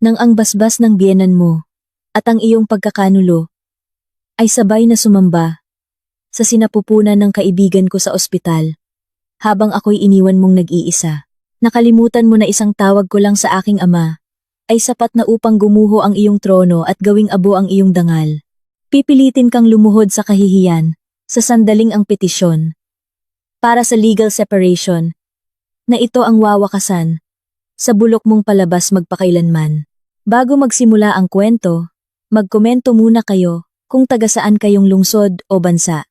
nang ang basbas ng biyenan mo at ang iyong pagkakanulo ay sabay na sumamba sa sinapupunan ng kaibigan ko sa ospital habang ako'y iniwan mong nag-iisa. Nakalimutan mo na isang tawag ko lang sa aking ama ay sapat na upang gumuho ang iyong trono at gawing abo ang iyong dangal. Pipilitin kang lumuhod sa kahihiyan sa sandaling ang petisyon para sa legal separation na ito ang wawakasan sa bulok mong palabas magpakailanman. Bago magsimula ang kwento, magkomento muna kayo kung taga saan kayong lungsod o bansa.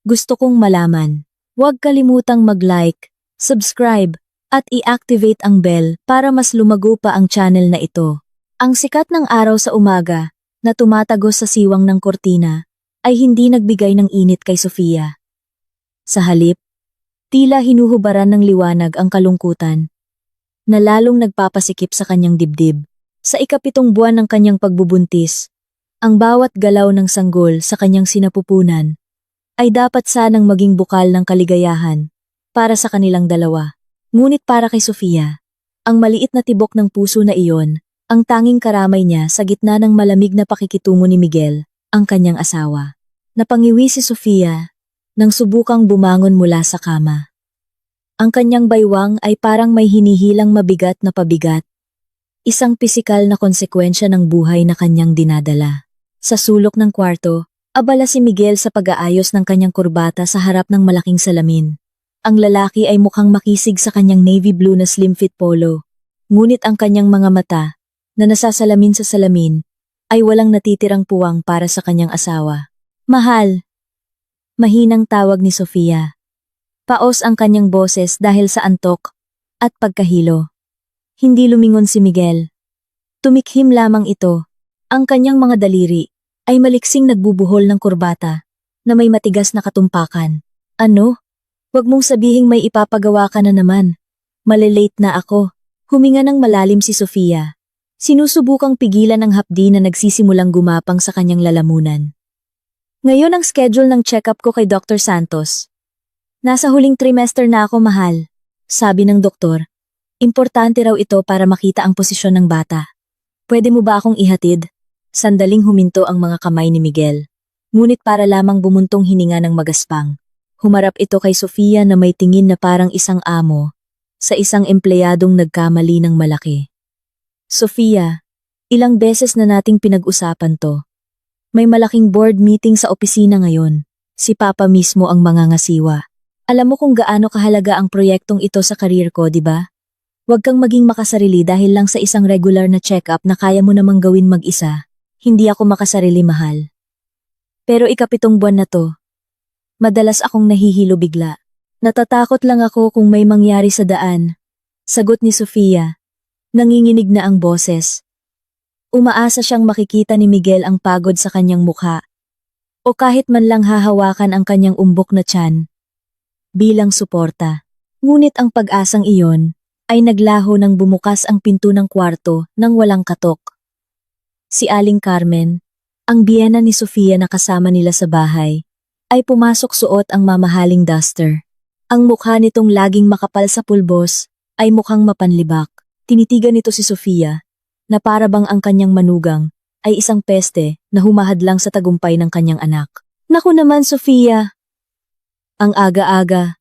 Gusto kong malaman. Huwag kalimutang mag-like, subscribe, at i-activate ang bell para mas lumago pa ang channel na ito. Ang sikat ng araw sa umaga na tumatagos sa siwang ng kortina ay hindi nagbigay ng init kay Sofia. Sa halip, tila hinuhubaran ng liwanag ang kalungkutan na lalong nagpapasikip sa kanyang dibdib. Sa ikapitong buwan ng kanyang pagbubuntis, ang bawat galaw ng sanggol sa kanyang sinapupunan ay dapat sanang maging bukal ng kaligayahan para sa kanilang dalawa. Ngunit para kay Sofia, ang maliit na tibok ng puso na iyon, ang tanging karamay niya sa gitna ng malamig na pakikitungo ni Miguel, ang kanyang asawa. Napangiwi si Sofia nang subukang bumangon mula sa kama. Ang kanyang baywang ay parang may hinihilang mabigat na pabigat, isang pisikal na konsekwensya ng buhay na kanyang dinadala. Sa sulok ng kwarto, abala si Miguel sa pag-aayos ng kanyang kurbata sa harap ng malaking salamin. Ang lalaki ay mukhang makisig sa kanyang navy blue na slim fit polo. Ngunit ang kanyang mga mata, na nasasalamin sa salamin, ay walang natitirang puwang para sa kanyang asawa. Mahal! Mahinang tawag ni Sofia. Paos ang kanyang boses dahil sa antok at pagkahilo. Hindi lumingon si Miguel. Tumikhim lamang ito. Ang kanyang mga daliri ay maliksing nagbubuhol ng kurbata na may matigas na katumpakan. Ano? Huwag mong sabihing may ipapagawa ka na naman. Malilate na ako. Huminga ng malalim si Sofia. Sinusubukang pigilan ang hapdi na nagsisimulang gumapang sa kanyang lalamunan. Ngayon ang schedule ng check-up ko kay Dr. Santos. Nasa huling trimester na ako, mahal. Sabi ng doktor. Importante raw ito para makita ang posisyon ng bata. Pwede mo ba akong ihatid? Sandaling huminto ang mga kamay ni Miguel. Ngunit para lamang bumuntong hininga ng magaspang. Humarap ito kay Sofia na may tingin na parang isang amo sa isang empleyadong nagkamali ng malaki. Sofia, ilang beses na nating pinag-usapan to. May malaking board meeting sa opisina ngayon. Si Papa mismo ang mangangasiwa. Alam mo kung gaano kahalaga ang proyektong ito sa career ko, di ba? Huwag kang maging makasarili dahil lang sa isang regular na check-up na kaya mo namang gawin mag-isa. Hindi ako makasarili, mahal. Pero ikapitong buwan na to, madalas akong nahihilo bigla. Natatakot lang ako kung may mangyari sa daan. Sagot ni Sofia. Nanginginig na ang boses. Umaasa siyang makikita ni Miguel ang pagod sa kanyang mukha. O kahit man lang hahawakan ang kanyang umbok na tiyan. Bilang suporta. Ngunit ang pag-asang iyon ay naglaho nang bumukas ang pinto ng kwarto nang walang katok. Si Aling Carmen, ang biyena ni Sofia na kasama nila sa bahay, ay pumasok suot ang mamahaling duster. Ang mukha nitong laging makapal sa pulbos ay mukhang mapanlibak. Tinitigan nito si Sofia, na para bang ang kanyang manugang ay isang peste na humahadlang sa tagumpay ng kanyang anak. Naku naman, Sofia! Ang aga-aga.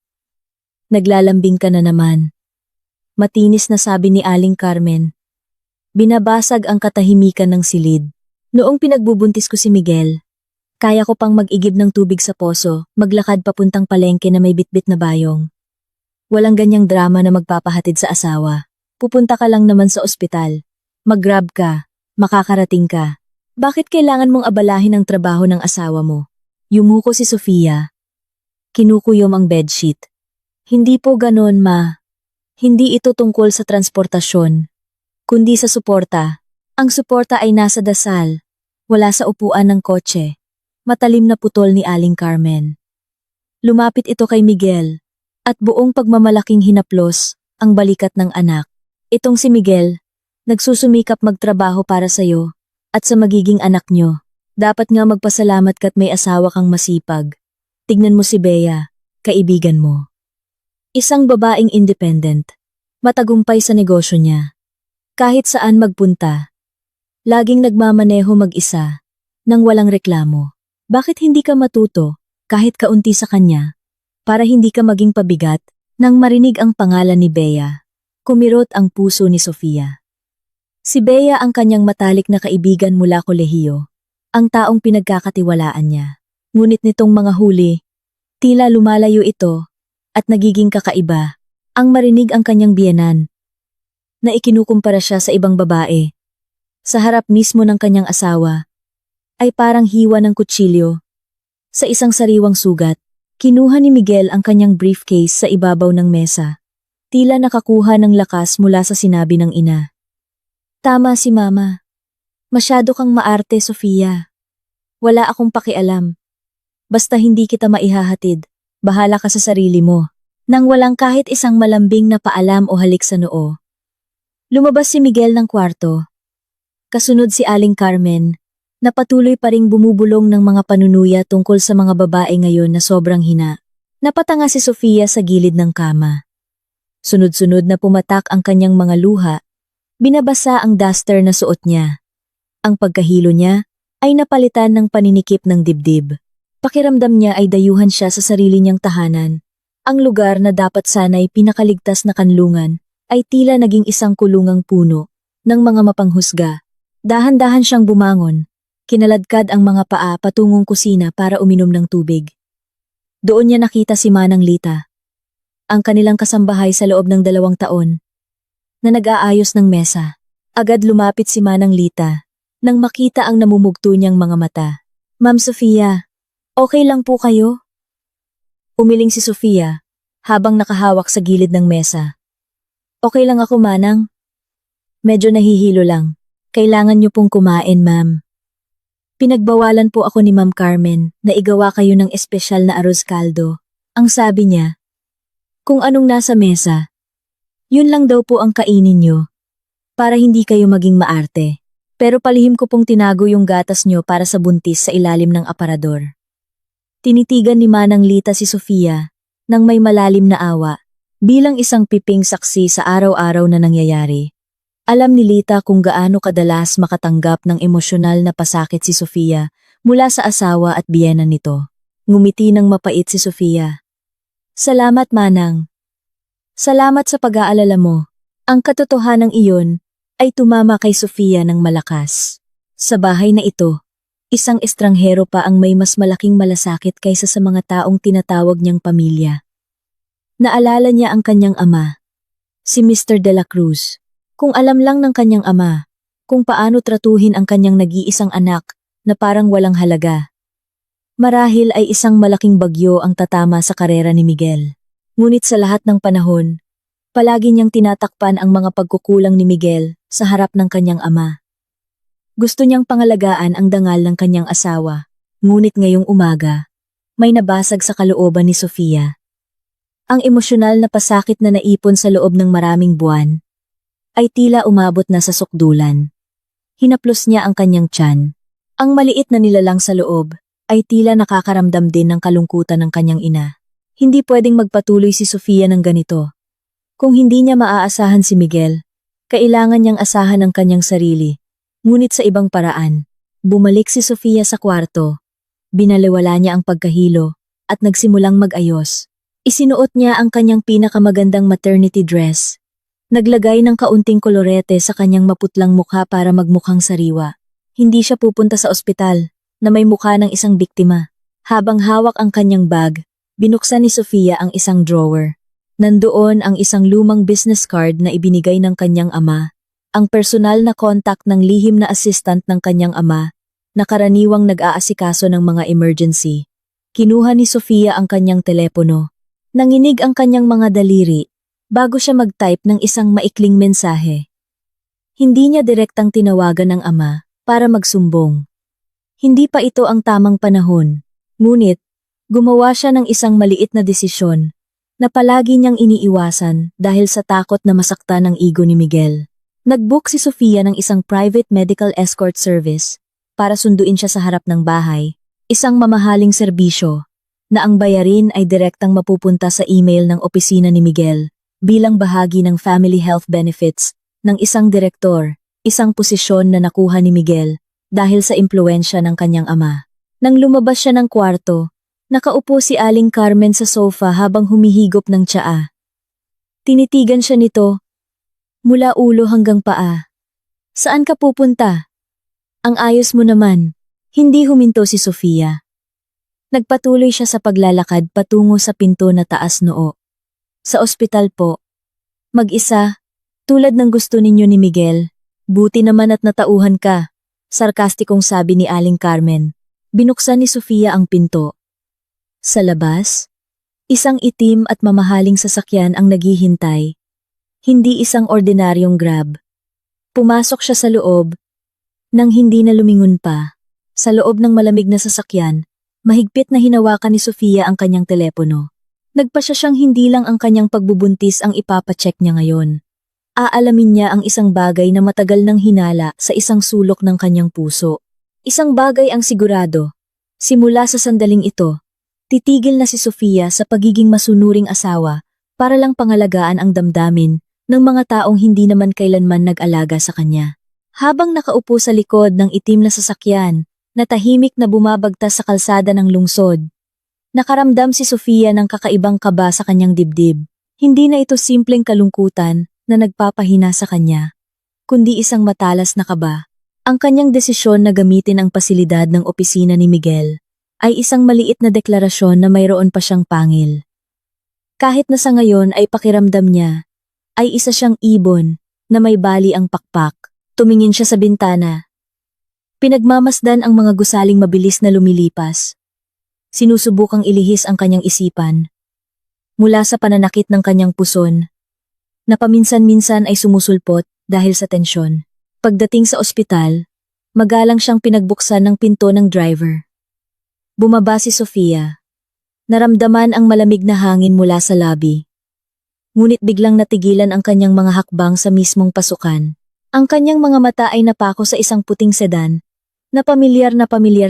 Naglalambing ka na naman. Matinis na sabi ni Aling Carmen. Binabasag ang katahimikan ng silid. Noong pinagbubuntis ko si Miguel, kaya ko pang mag-igib ng tubig sa poso, maglakad papuntang palengke na may bitbit na bayong. Walang ganyang drama na magpapahatid sa asawa. Pupunta ka lang naman sa ospital. Mag-grab ka, makakarating ka. Bakit kailangan mong abalahin ang trabaho ng asawa mo? Yumuko si Sofia. Kinukuyom ang bedsheet. Hindi po ganon, ma. Hindi ito tungkol sa transportasyon, kundi sa suporta. Ang suporta ay nasa dasal, wala sa upuan ng kotse. Matalim na putol ni Aling Carmen. Lumapit ito kay Miguel, at buong pagmamalaking hinaplos ang balikat ng anak. Itong si Miguel, nagsusumikap magtrabaho para sa'yo at sa magiging anak nyo. Dapat nga magpasalamat ka't may asawa kang masipag. Tignan mo si Bea, kaibigan mo. Isang babaeng independent, matagumpay sa negosyo niya. Kahit saan magpunta, Laging nagmamaneho mag-isa, nang walang reklamo. Bakit hindi ka matuto, kahit kaunti sa kanya, para hindi ka maging pabigat? Nang marinig ang pangalan ni Bea, kumirot ang puso ni Sofia. Si Bea ang kanyang matalik na kaibigan mula kolehiyo, ang taong pinagkakatiwalaan niya. Ngunit nitong mga huli, tila lumalayo ito, at nagiging kakaiba, ang marinig ang kanyang biyenan, na ikinukumpara siya sa ibang babae. Sa harap mismo ng kanyang asawa, ay parang hiwa ng kutsilyo. Sa isang sariwang sugat, kinuha ni Miguel ang kanyang briefcase sa ibabaw ng mesa. Tila nakakuha ng lakas mula sa sinabi ng ina. Tama si Mama. Masyado kang maarte, Sofia. Wala akong pakialam. Basta hindi kita maihahatid, bahala ka sa sarili mo. Nang walang kahit isang malambing na paalam o halik sa noo, lumabas si Miguel ng kwarto. Kasunod si Aling Carmen, na patuloy pa ring bumubulong ng mga panunuya tungkol sa mga babae ngayon na sobrang hina. Napatanga si Sofia sa gilid ng kama. Sunod-sunod na pumatak ang kanyang mga luha, binabasa ang duster na suot niya. Ang pagkahilo niya ay napalitan ng paninikip ng dibdib. Pakiramdam niya ay dayuhan siya sa sarili niyang tahanan. Ang lugar na dapat sana'y pinakaligtas na kanlungan ay tila naging isang kulungang puno ng mga mapanghusga. Dahan-dahan siyang bumangon. Kinaladkad ang mga paa patungong kusina para uminom ng tubig. Doon niya nakita si Manang Lita, ang kanilang kasambahay sa loob ng 2 taon, na nag-aayos ng mesa. Agad lumapit si Manang Lita nang makita ang namumugto niyang mga mata. Ma'am Sofia, okay lang po kayo? Umiling si Sofia habang nakahawak sa gilid ng mesa. Okay lang ako, Manang. Medyo nahihilo lang. Kailangan niyo pong kumain, ma'am. Pinagbawalan po ako ni Ma'am Carmen na igawa kayo ng espesyal na arroz caldo. Ang sabi niya, kung anong nasa mesa, yun lang daw po ang kainin niyo, para hindi kayo maging maarte. Pero palihim ko pong tinago yung gatas niyo para sa buntis sa ilalim ng aparador. Tinitigan ni Manang Lita si Sofia nang may malalim na awa, bilang isang piping saksi sa araw-araw na nangyayari. Alam ni Lita kung gaano kadalas makatanggap ng emosyonal na pasakit si Sofia mula sa asawa at biyenan nito. Ngumiti ng mapait si Sofia. Salamat, Manang. Salamat sa pag-aalala mo. Ang katotohanan iyon ay tumama kay Sofia ng malakas. Sa bahay na ito, isang estranghero pa ang may mas malaking malasakit kaysa sa mga taong tinatawag niyang pamilya. Naalala niya ang kanyang ama, si Mr. De La Cruz. Kung alam lang ng kanyang ama, kung paano tratuhin ang kanyang nag-iisang anak na parang walang halaga. Marahil ay isang malaking bagyo ang tatama sa karera ni Miguel. Ngunit sa lahat ng panahon, palagi niyang tinatakpan ang mga pagkukulang ni Miguel sa harap ng kanyang ama. Gusto niyang pangalagaan ang dangal ng kanyang asawa, ngunit ngayong umaga, may nabasag sa kalooban ni Sofia. Ang emosyonal na pasakit na naipon sa loob ng maraming buwan, ay tila umabot na sa sukdulan. Hinaplos niya ang kanyang tiyan. Ang maliit na nilalang sa loob ay tila nakakaramdam din ng kalungkutan ng kanyang ina. Hindi pwedeng magpatuloy si Sofia ng ganito. Kung hindi niya maaasahan si Miguel, kailangan niyang asahan ang kanyang sarili. Ngunit sa ibang paraan, bumalik si Sofia sa kwarto. Binaliwala niya ang pagkahilo at nagsimulang mag-ayos. Isinuot niya ang kanyang pinakamagandang maternity dress. Naglagay ng kaunting kolorete sa kanyang maputlang mukha para magmukhang sariwa. Hindi siya pupunta sa ospital na may mukha ng isang biktima. Habang hawak ang kanyang bag, binuksan ni Sofia ang isang drawer. Nandoon ang isang lumang business card na ibinigay ng kanyang ama, ang personal na contact ng lihim na assistant ng kanyang ama, na karaniwang nag-aasikaso ng mga emergency. Kinuha ni Sofia ang kanyang telepono. Nanginig ang kanyang mga daliri bago siya mag-type ng isang maikling mensahe. Hindi niya direktang tinawagan ng ama para magsumbong. Hindi pa ito ang tamang panahon, ngunit gumawa siya ng isang maliit na desisyon na palagi niyang iniiwasan dahil sa takot na masaktan ang ego ni Miguel. Nag-book si Sofia ng isang private medical escort service para sunduin siya sa harap ng bahay, isang mamahaling serbisyo na ang bayarin ay direktang mapupunta sa email ng opisina ni Miguel bilang bahagi ng family health benefits ng isang direktor isang posisyon na nakuha ni Miguel dahil sa impluwensya ng kanyang ama. Nang lumabas siya ng kwarto, nakaupo si Aling Carmen sa sofa habang humihigop ng tsaa. Tinitigan siya nito, mula ulo hanggang paa. Saan ka pupunta? Ang ayos mo naman. Hindi huminto si Sofia. Nagpatuloy siya sa paglalakad patungo sa pinto na taas noo. Sa ospital po. Mag-isa, tulad ng gusto ninyo ni Miguel. Buti naman at natauhan ka, sarkastikong sabi ni Aling Carmen. Binuksan ni Sofia ang pinto. Sa labas, isang itim at mamahaling sasakyan ang naghihintay. Hindi isang ordinaryong Grab. Pumasok siya sa loob, nang hindi na lumingon pa. Sa loob ng malamig na sasakyan, mahigpit na hinawakan ni Sofia ang kanyang telepono. Nagpasya siyang hindi lang ang kanyang pagbubuntis ang ipapacheck niya ngayon. Aalamin niya ang isang bagay na matagal nang hinala sa isang sulok ng kanyang puso. Isang bagay ang sigurado. Simula sa sandaling ito, titigil na si Sofia sa pagiging masunuring asawa para lang pangalagaan ang damdamin ng mga taong hindi naman kailanman nag-alaga sa kanya. Habang nakaupo sa likod ng itim na sasakyan na tahimik na bumabagtas sa kalsada ng lungsod, nakaramdam si Sofia ng kakaibang kaba sa kanyang dibdib. Hindi na ito simpleng kalungkutan na nagpapahina sa kanya, kundi isang matalas na kaba. Ang kanyang desisyon na gamitin ang pasilidad ng opisina ni Miguel ay isang maliit na deklarasyon na mayroon pa siyang pangil. Kahit na sa ngayon ay pakiramdam niya, ay isa siyang ibon na may bali ang pakpak. Tumingin siya sa bintana. Pinagmamasdan ang mga gusaling mabilis na lumilipas. Sinusubukang ilihis ang kanyang isipan. Mula sa pananakit ng kanyang puson, na paminsan-minsan ay sumusulpot dahil sa tensyon. Pagdating sa ospital, magalang siyang pinagbuksan ng pinto ng driver. Bumaba si Sofia. Naramdaman ang malamig na hangin mula sa lobby. Ngunit biglang natigilan ang kanyang mga hakbang sa mismong pasukan. Ang kanyang mga mata ay napako sa isang puting sedan, na pamilyar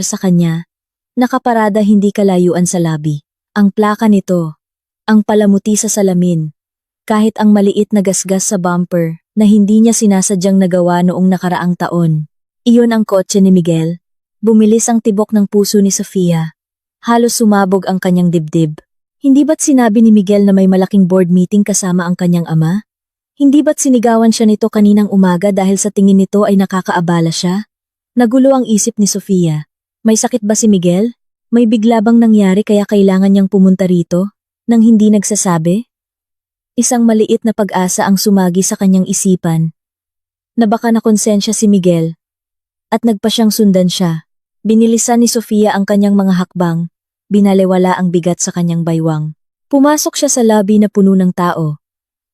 sa kanya, nakaparada hindi kalayuan sa lobby. Ang plaka nito, ang palamuti sa salamin, kahit ang maliit na gasgas sa bumper na hindi niya sinasadyang nagawa noong nakaraang taon. Iyon ang kotse ni Miguel. Bumilis ang tibok ng puso ni Sofia. Halos sumabog ang kanyang dibdib. Hindi ba't sinabi ni Miguel na may malaking board meeting kasama ang kanyang ama? Hindi ba't sinigawan siya nito kaninang umaga dahil sa tingin nito ay nakakaabala siya? Nagulo ang isip ni Sofia. May sakit ba si Miguel? May bigla bang nangyari kaya kailangan niyang pumunta rito, nang hindi nagsasabi? Isang maliit na pag-asa ang sumagi sa kanyang isipan, na baka nakonsensya si Miguel, at nagpa siyang sundan siya. Binilisan ni Sofia ang kanyang mga hakbang, binalewala ang bigat sa kanyang baywang. Pumasok siya sa lobby na puno ng tao.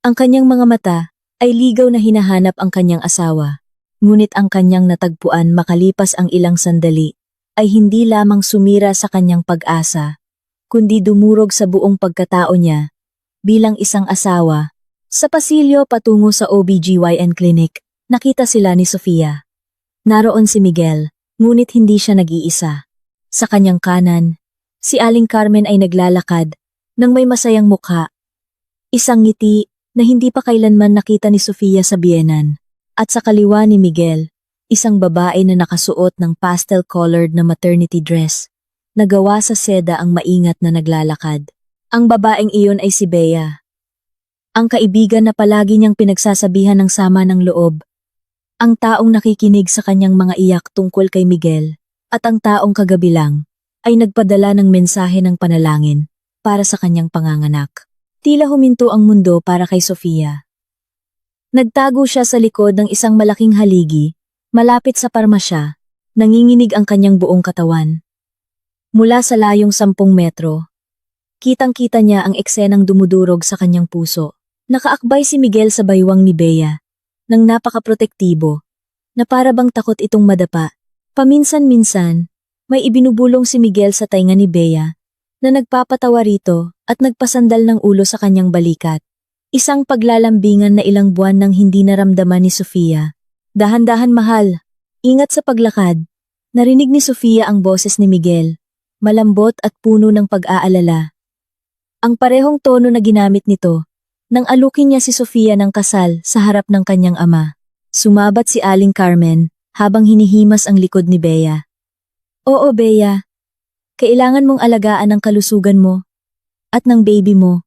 Ang kanyang mga mata ay ligaw na hinahanap ang kanyang asawa. Ngunit ang kanyang natagpuan makalipas ang ilang sandali ay hindi lamang sumira sa kanyang pag-asa, kundi dumurog sa buong pagkatao niya bilang isang asawa. Sa pasilyo patungo sa OBGYN clinic, nakita sila ni Sofia. Naroon si Miguel, ngunit hindi siya nag-iisa. Sa kanyang kanan, si Aling Carmen ay naglalakad nang may masayang mukha. Isang ngiti na hindi pa kailanman nakita ni Sofia sa biyenan. At sa kaliwa ni Miguel, isang babae na nakasuot ng pastel-colored na maternity dress, na gawa sa seda ang maingat na naglalakad. Ang babaeng iyon ay si Bea. Ang kaibigan na palagi niyang pinagsasabihan ng sama ng loob. Ang taong nakikinig sa kanyang mga iyak tungkol kay Miguel, at ang taong kagabi lang ay nagpadala ng mensahe ng panalangin para sa kanyang panganganak. Tila huminto ang mundo para kay Sofia. Nagtago siya sa likod ng isang malaking haligi, malapit sa parmasya, nanginginig ang kanyang buong katawan. Mula sa layong 10 metro, kitang-kita niya ang eksenang dumudurog sa kanyang puso. Nakaakbay si Miguel sa baywang ni Bea, nang napakaprotektibo, na para bang takot itong madapa. Paminsan-minsan, may ibinubulong si Miguel sa tainga ni Bea, na nagpapatawa rito at nagpasandal ng ulo sa kanyang balikat. Isang paglalambingan na ilang buwan nang hindi naramdaman ni Sofia. Dahan-dahan mahal, ingat sa paglakad. Narinig ni Sofia ang boses ni Miguel, malambot at puno ng pag-aalala. Ang parehong tono na ginamit nito, nang alukin niya si Sofia ng kasal sa harap ng kanyang ama. Sumabat si Aling Carmen habang hinihimas ang likod ni Bea. Oo, Bea. Kailangan mong alagaan ang kalusugan mo at ng baby mo.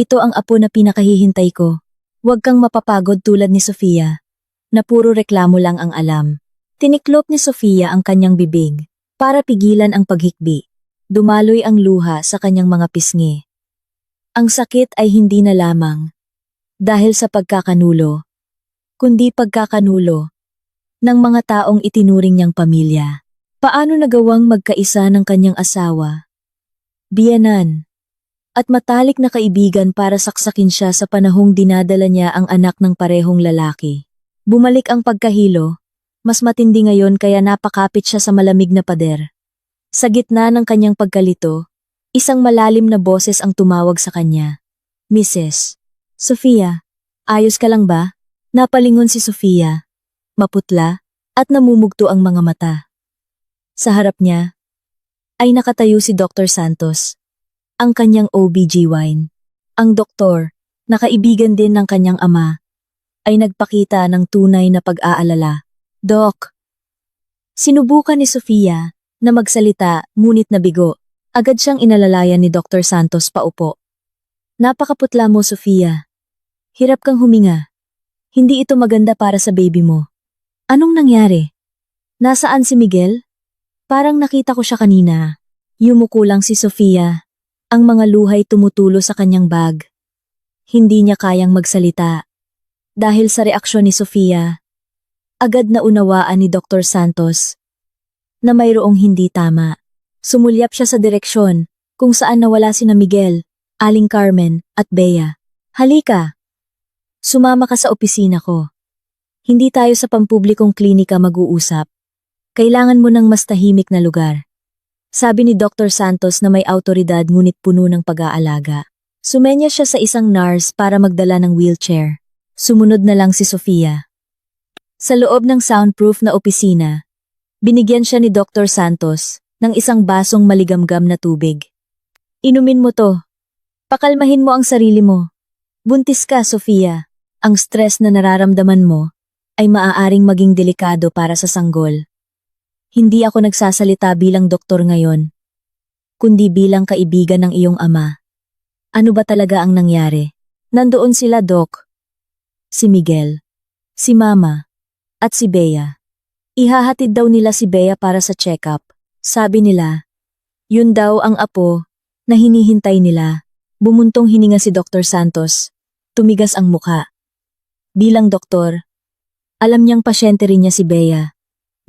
Ito ang apo na pinakahihintay ko. Huwag kang mapapagod tulad ni Sofia, na puro reklamo lang ang alam. Tiniklop ni Sofia ang kanyang bibig para pigilan ang paghikbi. Dumaloy ang luha sa kanyang mga pisngi. Ang sakit ay hindi na lamang dahil sa pagkakanulo, kundi pagkakanulo ng mga taong itinuring niyang pamilya. Paano nagawang magkaisa ng kanyang asawa, biyenan, at matalik na kaibigan para saksakin siya sa panahong dinadala niya ang anak ng parehong lalaki? Bumalik ang pagkahilo, mas matindi ngayon kaya napakapit siya sa malamig na pader. Sa gitna ng kanyang pagkalito, isang malalim na boses ang tumawag sa kanya. Mrs. Sofia, ayos ka lang ba? Napalingon si Sofia, maputla, at namumugto ang mga mata. Sa harap niya, ay nakatayo si Dr. Santos, ang kanyang OB-GYN. Ang doktor, na kaibigan din ng kanyang ama, ay nagpakita ng tunay na pag-aalala. Doc! Sinubukan ni Sofia na magsalita ngunit nabigo. Agad siyang inalalayan ni Dr. Santos paupo. Napakaputla mo, Sofia. Hirap kang huminga. Hindi ito maganda para sa baby mo. Anong nangyari? Nasaan si Miguel? Parang nakita ko siya kanina. Yumuko lang si Sofia. Ang mga luhay tumutulo sa kanyang bag. Hindi niya kayang magsalita. Dahil sa reaksyon ni Sofia, agad na unawaan ni Dr. Santos na mayroong hindi tama. Sumulyap siya sa direksyon kung saan nawala sina Miguel, Aling Carmen at Bea. Halika! Sumama ka sa opisina ko. Hindi tayo sa pampublikong klinika mag-uusap. Kailangan mo ng mas tahimik na lugar. Sabi ni Dr. Santos na may autoridad ngunit puno ng pag-aalaga. Sumenya siya sa isang nurse para magdala ng wheelchair. Sumunod na lang si Sofia. Sa loob ng soundproof na opisina, binigyan siya ni Dr. Santos ng isang basong maligamgam na tubig. Inumin mo to. Pakalmahin mo ang sarili mo. Buntis ka, Sofia. Ang stress na nararamdaman mo ay maaaring maging delikado para sa sanggol. Hindi ako nagsasalita bilang doktor ngayon, kundi bilang kaibigan ng iyong ama. Ano ba talaga ang nangyari? Nandoon sila, Doc. Si Miguel, si Mama, at si Bea. Ihahatid daw nila si Bea para sa check-up. Sabi nila, yun daw ang apo na hinihintay nila. Bumuntong hininga si Dr. Santos. Tumigas ang muka. Bilang doktor, alam niyang pasyente rin niya si Bea.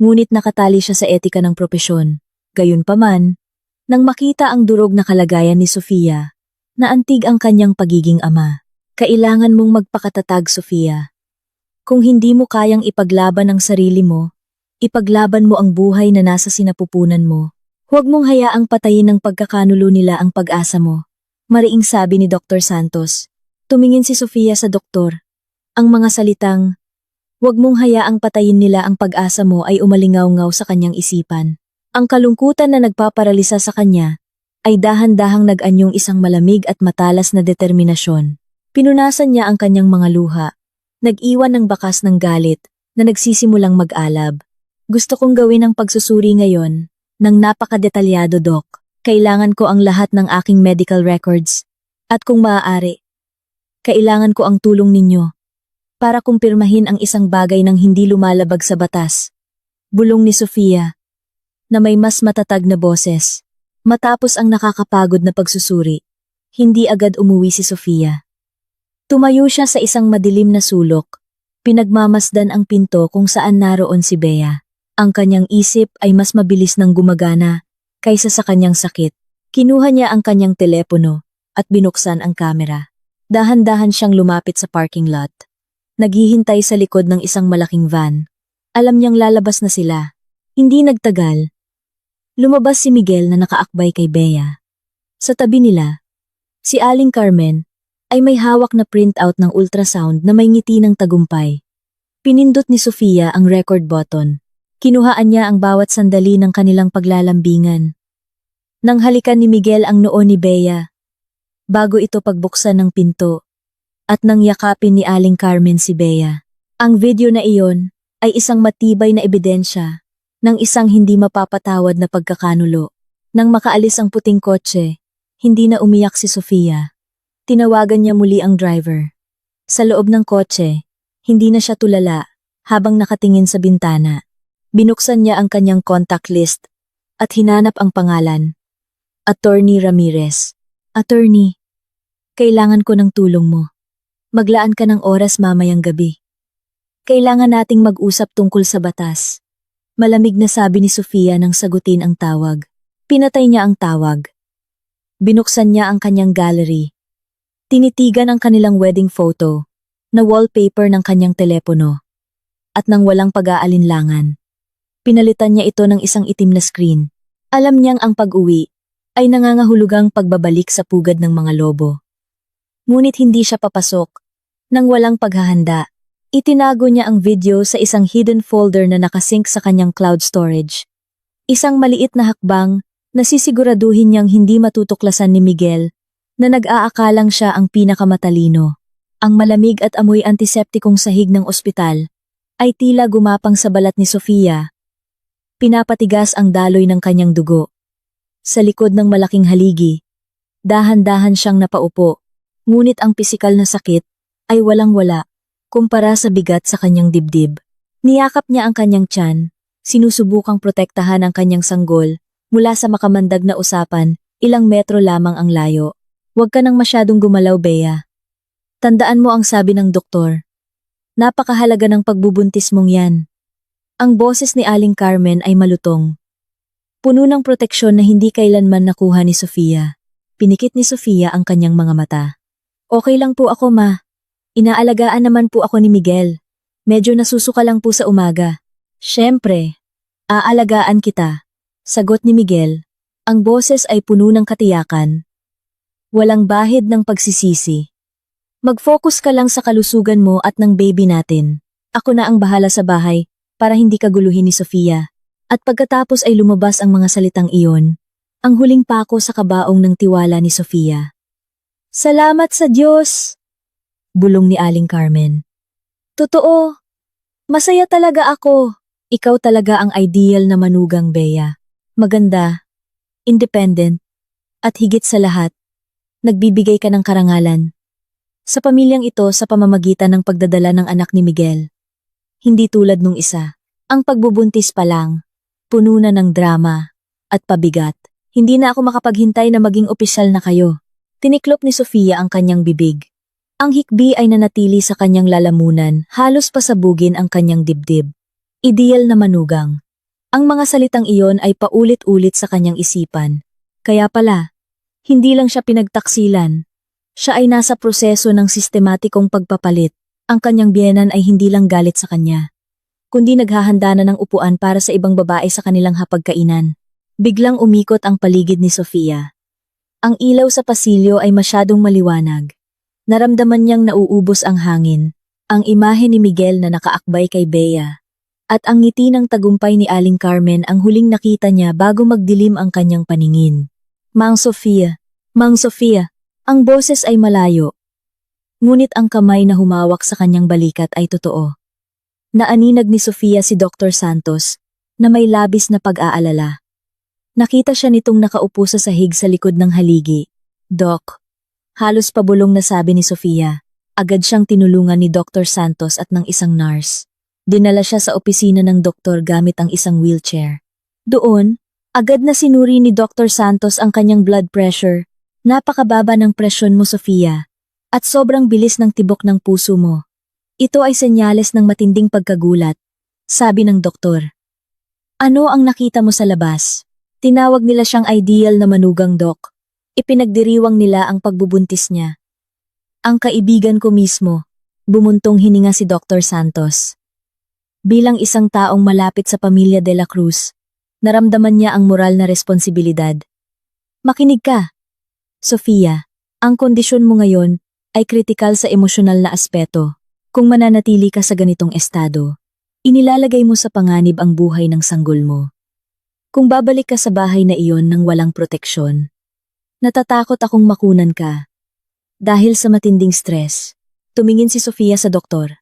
Ngunit nakatali siya sa etika ng propesyon. Gayunpaman, nang makita ang durog na kalagayan ni Sofia, naantig ang kanyang pagiging ama. Kailangan mong magpakatatag, Sofia. Kung hindi mo kayang ipaglaban ang sarili mo, ipaglaban mo ang buhay na nasa sinapupunan mo. Huwag mong hayaang patayin ng pagkakanulo nila ang pag-asa mo. Mariing sabi ni Dr. Santos. Tumingin si Sofia sa doktor. Ang mga salitang, huwag mong hayaang patayin nila ang pag-asa mo ay umalingaw-ngaw sa kanyang isipan. Ang kalungkutan na nagpaparalisa sa kanya ay dahan-dahang nag-anyong isang malamig at matalas na determinasyon. Pinunasan niya ang kanyang mga luha. Nag-iwan ng bakas ng galit na nagsisimulang mag-alab. Gusto kong gawin ang pagsusuri ngayon ng napakadetalyado, Doc. Kailangan ko ang lahat ng aking medical records. At kung maaari, kailangan ko ang tulong ninyo para kumpirmahin ang isang bagay nang hindi lumalabag sa batas. Bulong ni Sofia, na may mas matatag na boses. Matapos ang nakakapagod na pagsusuri, hindi agad umuwi si Sofia. Tumayo siya sa isang madilim na sulok. Pinagmamasdan ang pinto kung saan naroon si Bea. Ang kanyang isip ay mas mabilis nang gumagana kaysa sa kanyang sakit. Kinuha niya ang kanyang telepono at binuksan ang kamera. Dahan-dahan siyang lumapit sa parking lot. Naghihintay sa likod ng isang malaking van. Alam niyang lalabas na sila. Hindi nagtagal. Lumabas si Miguel na nakaakbay kay Bea. Sa tabi nila, si Aling Carmen ay may hawak na printout ng ultrasound na may ngiti ng tagumpay. Pinindot ni Sofia ang record button. Kinuhaan niya ang bawat sandali ng kanilang paglalambingan. Nang halikan ni Miguel ang noo ni Bea, bago ito pagbuksan ng pinto, at nang yakapin ni Aling Carmen si Bea. Ang video na iyon ay isang matibay na ebidensya ng isang hindi mapapatawad na pagkakanulo. Nang makaalis ang puting kotse, hindi na umiyak si Sofia. Tinawagan niya muli ang driver. Sa loob ng kotse, hindi na siya tulala habang nakatingin sa bintana. Binuksan niya ang kanyang contact list at hinanap ang pangalan. Attorney Ramirez. Attorney, kailangan ko ng tulong mo. Maglaan ka ng oras mamayang gabi. Kailangan nating mag-usap tungkol sa batas. Malamig na sabi ni Sofia nang sagutin ang tawag. Pinatay niya ang tawag. Binuksan niya ang kanyang gallery. Tinitigan ang kanilang wedding photo na wallpaper ng kanyang telepono. At nang walang pag-aalinlangan, pinalitan niya ito ng isang itim na screen. Alam niyang ang pag-uwi ay nangangahulugang pagbabalik sa pugad ng mga lobo. Ngunit hindi siya papasok nang walang paghahanda. Itinago niya ang video sa isang hidden folder na nakasync sa kanyang cloud storage. Isang maliit na hakbang na sisiguraduhin niyang hindi matutuklasan ni Miguel na nag-aakalang siya ang pinakamatalino. Ang malamig at amoy antiseptikong sahig ng ospital ay tila gumapang sa balat ni Sofia. Pinapatigas ang daloy ng kanyang dugo. Sa likod ng malaking haligi, dahan-dahan siyang napaupo, ngunit ang pisikal na sakit ay walang-wala kumpara sa bigat sa kanyang dibdib. Niyakap niya ang kanyang tiyan, sinusubukang protektahan ang kanyang sanggol mula sa makamandag na usapan, ilang metro lamang ang layo. Huwag ka nang masyadong gumalaw, Bea. Tandaan mo ang sabi ng doktor. Napakahalaga ng pagbubuntis mong yan. Ang boses ni Aling Carmen ay malutong. Puno ng proteksyon na hindi kailanman nakuha ni Sofia. Pinikit ni Sofia ang kanyang mga mata. Okay lang po ako, ma. Inaalagaan naman po ako ni Miguel. Medyo nasusuka lang po sa umaga. Siyempre, aalagaan kita. Sagot ni Miguel. Ang boses ay puno ng katiyakan. Walang bahid ng pagsisisi. Mag-focus ka lang sa kalusugan mo at ng baby natin. Ako na ang bahala sa bahay para hindi ka guluhin ni Sofia. At pagkatapos ay lumabas ang mga salitang iyon, ang huling pako sa kabaong ng tiwala ni Sofia. Salamat sa Diyos! Bulong ni Aling Carmen. Totoo, masaya talaga ako. Ikaw talaga ang ideal na manugang, Bea. Maganda, independent, at higit sa lahat, nagbibigay ka ng karangalan. Sa pamilyang ito sa pamamagitan ng pagdadala ng anak ni Miguel. Hindi tulad nung isa. Ang pagbubuntis pa lang, puno na ng drama at pabigat. Hindi na ako makapaghintay na maging opisyal na kayo. Tiniklop ni Sofia ang kanyang bibig. Ang hikbi ay nanatili sa kanyang lalamunan, halos pasabugin ang kanyang dibdib. Ideal na manugang. Ang mga salitang iyon ay paulit-ulit sa kanyang isipan. Kaya pala, hindi lang siya pinagtaksilan. Siya ay nasa proseso ng sistematikong pagpapalit. Ang kanyang biyenan ay hindi lang galit sa kanya, kundi naghahanda na ng upuan para sa ibang babae sa kanilang hapagkainan. Biglang umikot ang paligid ni Sofia. Ang ilaw sa pasilyo ay masyadong maliwanag. Naramdaman niyang nauubos ang hangin, ang imahe ni Miguel na nakaakbay kay Bea, at ang ngiti ng tagumpay ni Aling Carmen ang huling nakita niya bago magdilim ang kanyang paningin. Mang Sofia, ang boses ay malayo. Ngunit ang kamay na humawak sa kanyang balikat ay totoo. Naaninag ni Sofia si Dr. Santos, na may labis na pag-aalala. Nakita siya nitong nakaupo sa sahig sa likod ng haligi. Doc, halos pabulong na sabi ni Sofia. Agad siyang tinulungan ni Dr. Santos at ng isang nurse. Dinala siya sa opisina ng doktor gamit ang isang wheelchair. Doon, agad na sinuri ni Dr. Santos ang kanyang blood pressure. Napakababa ng presyon mo, Sofia, at sobrang bilis ng tibok ng puso mo. Ito ay senyales ng matinding pagkagulat, sabi ng doktor. Ano ang nakita mo sa labas? Tinawag nila siyang ideal na manugang, Doc. Ipinagdiriwang nila ang pagbubuntis niya. Ang kaibigan ko mismo, bumuntong hininga si Dr. Santos. Bilang isang taong malapit sa pamilya de la Cruz, naramdaman niya ang moral na responsibilidad. Makinig ka, Sofia, ang kondisyon mo ngayon ay kritikal sa emosyonal na aspeto. Kung mananatili ka sa ganitong estado, inilalagay mo sa panganib ang buhay ng sanggol mo. Kung babalik ka sa bahay na iyon ng walang proteksyon, natatakot akong makunan ka. Dahil sa matinding stress, tumingin si Sofia sa doktor.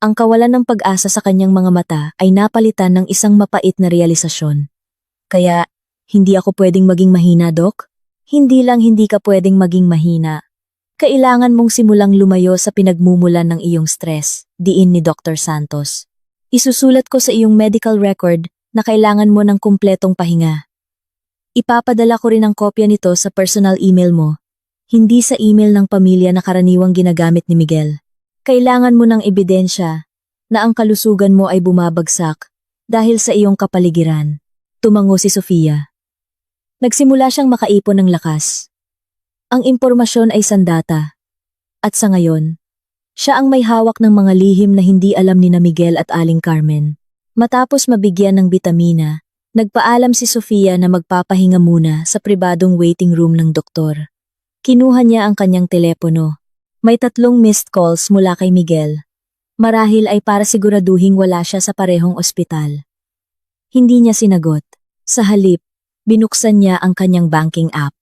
Ang kawalan ng pag-asa sa kanyang mga mata ay napalitan ng isang mapait na realisasyon. Kaya, hindi ako pwedeng maging mahina, Dok? Hindi lang hindi ka pwedeng maging mahina. Kailangan mong simulang lumayo sa pinagmumulan ng iyong stress, diin ni Dr. Santos. Isusulat ko sa iyong medical record na kailangan mo ng kumpletong pahinga. Ipapadala ko rin ang kopya nito sa personal email mo, hindi sa email ng pamilya na karaniwang ginagamit ni Miguel. Kailangan mo ng ebidensya na ang kalusugan mo ay bumabagsak dahil sa iyong kapaligiran. Tumango si Sofia. Nagsimula siyang makaipon ng lakas. Ang impormasyon ay sandata. At sa ngayon, siya ang may hawak ng mga lihim na hindi alam ni na Miguel at Aling Carmen. Matapos mabigyan ng bitamina, nagpaalam si Sofia na magpapahinga muna sa pribadong waiting room ng doktor. Kinuha niya ang kanyang telepono. May 3 missed calls mula kay Miguel. Marahil ay para siguraduhing wala siya sa parehong ospital. Hindi niya sinagot. Sa halip, binuksan niya ang kanyang banking app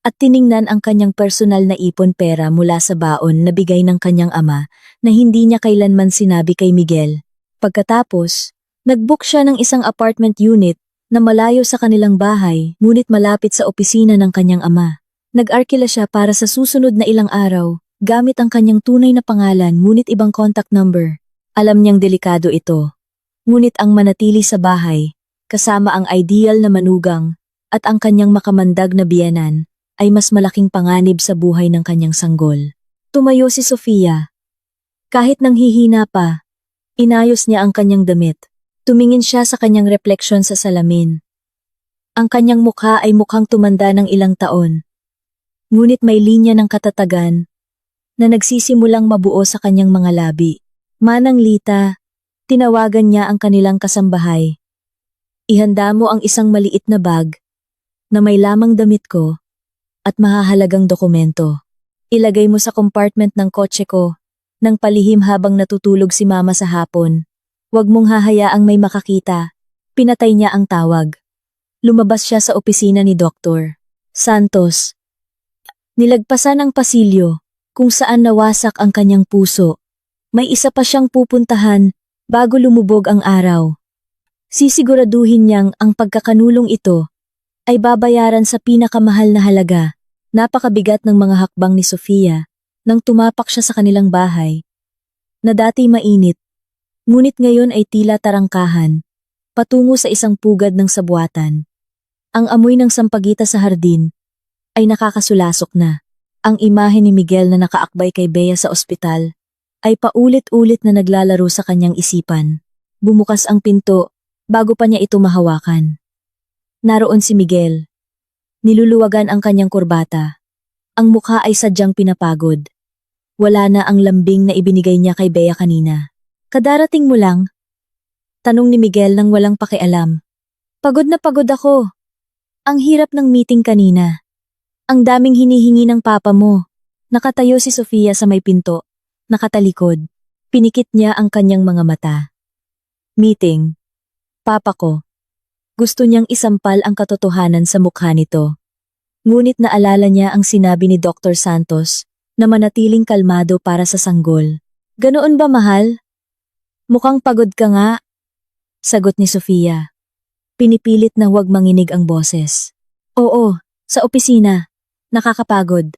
at tiningnan ang kanyang personal na ipon pera mula sa baon na bigay ng kanyang ama na hindi niya kailanman sinabi kay Miguel. Pagkatapos, nag-book siya ng isang apartment unit na malayo sa kanilang bahay ngunit malapit sa opisina ng kanyang ama. Nag-arkila siya para sa susunod na ilang araw gamit ang kanyang tunay na pangalan ngunit ibang contact number. Alam niyang delikado ito. Ngunit ang manatili sa bahay, kasama ang ideal na manugang at ang kanyang makamandag na biyenan, ay mas malaking panganib sa buhay ng kanyang sanggol. Tumayo si Sofia. Kahit nanghihina pa, inayos niya ang kanyang damit. Tumingin siya sa kanyang refleksyon sa salamin. Ang kanyang mukha ay mukhang tumanda ng ilang taon. Ngunit may linya ng katatagan na nagsisimulang mabuo sa kanyang mga labi. Manang Lita, tinawagan niya ang kanilang kasambahay. Ihanda mo ang isang maliit na bag na may lamang damit ko at mahahalagang dokumento. Ilagay mo sa compartment ng kotse ko nang palihim habang natutulog si mama sa hapon. Huwag mong hahayaang may makakita. Pinatay niya ang tawag. Lumabas siya sa opisina ni Dr. Santos. Nilagpasan ang pasilyo kung saan nawasak ang kanyang puso. May isa pa siyang pupuntahan bago lumubog ang araw. Sisiguraduhin niyang ang pagkakanulong ito ay babayaran sa pinakamahal na halaga. Napakabigat ng mga hakbang ni Sofia nang tumapak siya sa kanilang bahay, na dati mainit, ngunit ngayon ay tila tarangkahan, patungo sa isang pugad ng sabuatan. Ang amoy ng sampagita sa hardin ay nakakasulasok na. Ang imahe ni Miguel na nakaakbay kay Bea sa ospital ay paulit-ulit na naglalaro sa kanyang isipan. Bumukas ang pinto bago pa niya ito mahawakan. Naroon si Miguel. Niluluwagan ang kanyang kurbata. Ang mukha ay sadyang pinapagod. Wala na ang lambing na ibinigay niya kay Bea kanina. Kadarating mo lang? Tanong ni Miguel nang walang pakialam. Pagod na pagod ako. Ang hirap ng meeting kanina. Ang daming hinihingi ng papa mo. Nakatayo si Sofia sa may pinto. Nakatalikod. Pinikit niya ang kanyang mga mata. Meeting. Papa ko. Gusto niyang isampal ang katotohanan sa mukha nito. Ngunit naalala niya ang sinabi ni Dr. Santos na manatiling kalmado para sa sanggol. Ganoon ba, mahal? Mukhang pagod ka nga. Sagot ni Sofia. Pinipilit na huwag manginig ang boses. Oo, sa opisina. Nakakapagod.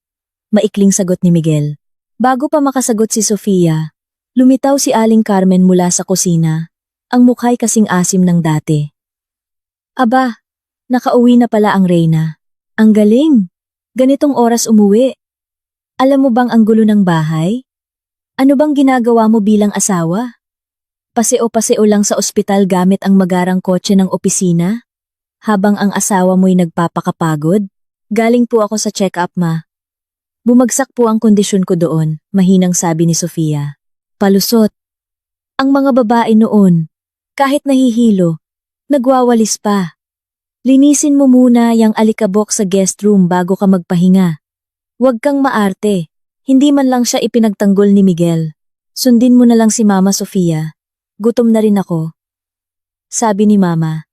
Maikling sagot ni Miguel. Bago pa makasagot si Sofia, lumitaw si Aling Carmen mula sa kusina. Ang mukha'y kasing asim ng dati. Aba, nakauwi na pala ang Reyna. Ang galing! Ganitong oras umuwi. Alam mo bang ang gulo ng bahay? Ano bang ginagawa mo bilang asawa? Paseo-paseo lang sa ospital gamit ang magarang kotse ng opisina? Habang ang asawa mo'y nagpapakapagod? Galing po ako sa check-up, ma. Bumagsak po ang kondisyon ko doon, mahinang sabi ni Sofia. Palusot. Ang mga babae noon, kahit nahihilo, nagwawalis pa. Linisin mo muna yung alikabok sa guest room bago ka magpahinga. Huwag kang maarte. Hindi man lang siya ipinagtanggol ni Miguel. Sundin mo na lang si Mama Sofia. Gutom na rin ako. Sabi ni Mama.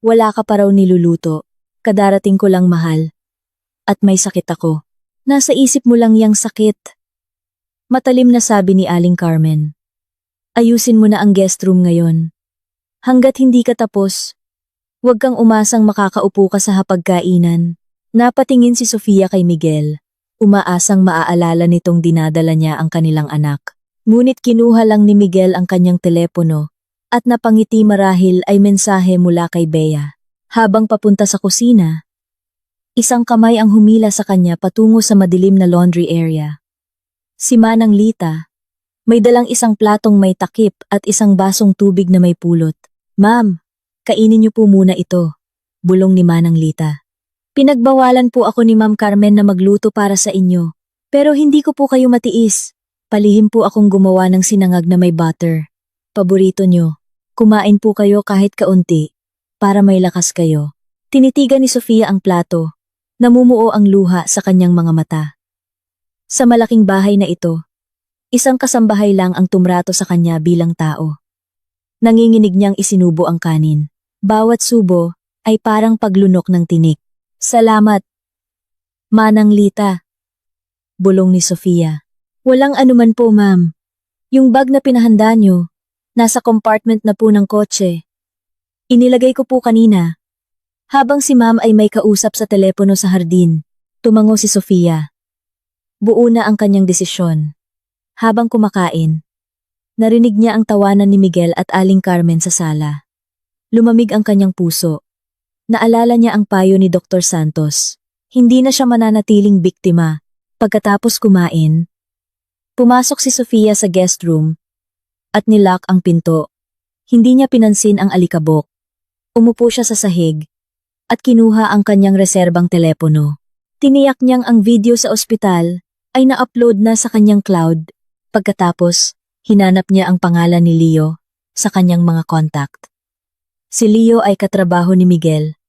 Wala ka pa raw niluluto. Kadarating ko lang, mahal. At may sakit ako. Nasa isip mo lang yang sakit. Matalim na sabi ni Aling Carmen. Ayusin mo na ang guest room ngayon. Hanggat hindi ka tapos, huwag kang umasang makakaupo ka sa hapagkainan. Napatingin si Sofia kay Miguel. Umaasang maaalala nitong dinadala niya ang kanilang anak. Ngunit kinuha lang ni Miguel ang kanyang telepono at napangiti marahil ay mensahe mula kay Bea. Habang papunta sa kusina, isang kamay ang humila sa kanya patungo sa madilim na laundry area. Si Manang Lita, may dalang isang platong may takip at isang basong tubig na may pulot. "Ma'am, kainin niyo po muna ito," bulong ni Manang Lita. "Pinagbawalan po ako ni Ma'am Carmen na magluto para sa inyo, pero hindi ko po kayo matiis. Palihim po akong gumawa ng sinangag na may butter. Paborito niyo. Kumain po kayo kahit kaunti, para may lakas kayo." Tinitigan ni Sofia ang plato. Namumuo ang luha sa kanyang mga mata. Sa malaking bahay na ito, isang kasambahay lang ang tumrato sa kanya bilang tao. Nanginginig niyang isinubo ang kanin. Bawat subo ay parang paglunok ng tinik. "Salamat, Manang Lita," bulong ni Sofia. "Walang anuman po, ma'am. Yung bag na pinahanda niyo, nasa compartment na po ng kotse. Inilagay ko po kanina." Habang si ma'am ay may kausap sa telepono sa hardin, tumango si Sofia. Buo na ang kanyang desisyon. Habang kumakain, narinig niya ang tawanan ni Miguel at Aling Carmen sa sala. Lumamig ang kanyang puso. Naalala niya ang payo ni Dr. Santos. Hindi na siya mananatiling biktima. Pagkatapos kumain, pumasok si Sofia sa guest room at nilock ang pinto. Hindi niya pinansin ang alikabok. Umupo siya sa sahig at kinuha ang kanyang reserbang telepono. Tiniyak niyang ang video sa ospital ay na-upload na sa kanyang cloud. Pagkatapos, hinanap niya ang pangalan ni Leo sa kanyang mga contact. Si Leo ay katrabaho ni Miguel.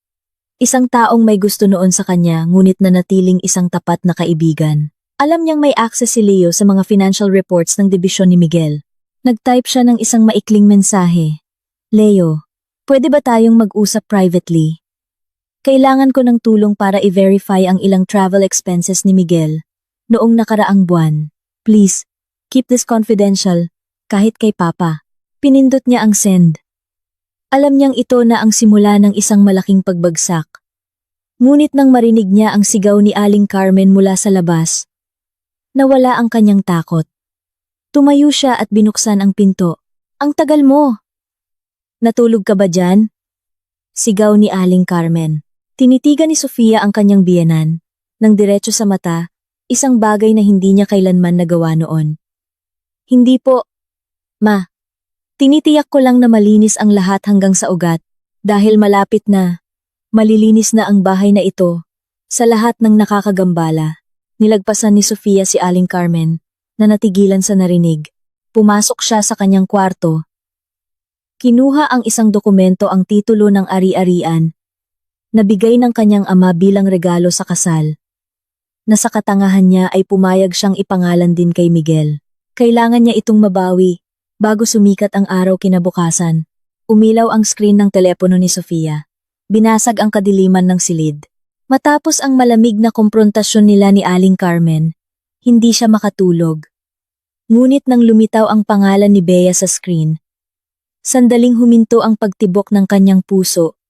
Isang taong may gusto noon sa kanya ngunit nanatiling isang tapat na kaibigan. Alam niyang may access si Leo sa mga financial reports ng dibisyon ni Miguel. Nag-type siya ng isang maikling mensahe. "Leo, pwede ba tayong mag-usap privately? Kailangan ko ng tulong para i-verify ang ilang travel expenses ni Miguel noong nakaraang buwan. Please, keep this confidential, kahit kay Papa." Pinindot niya ang send. Alam niyang ito na ang simula ng isang malaking pagbagsak. Ngunit nang marinig niya ang sigaw ni Aling Carmen mula sa labas, nawala ang kanyang takot. Tumayo siya at binuksan ang pinto. "Ang tagal mo! Natulog ka ba dyan?" Sigaw ni Aling Carmen. Tinitigan ni Sofia ang kanyang biyenan, nang diretso sa mata, isang bagay na hindi niya kailanman nagawa noon. "Hindi po, Ma. Tinitiyak ko lang na malinis ang lahat hanggang sa ugat, dahil malapit na, malilinis na ang bahay na ito, sa lahat ng nakakagambala." Nilagpasan ni Sofia si Aling Carmen, na natigilan sa narinig. Pumasok siya sa kanyang kwarto. Kinuha ang isang dokumento ang titulo ng ari-arian, nabigay ng kanyang ama bilang regalo sa kasal. Na sa katangahan niya ay pumayag siyang ipangalan din kay Miguel. Kailangan niya itong mabawi, bago sumikat ang araw kinabukasan. Umilaw ang screen ng telepono ni Sofia. Binasag ang kadiliman ng silid. Matapos ang malamig na komprontasyon nila ni Aling Carmen, hindi siya makatulog. Ngunit nang lumitaw ang pangalan ni Bea sa screen, sandaling huminto ang pagtibok ng kanyang puso,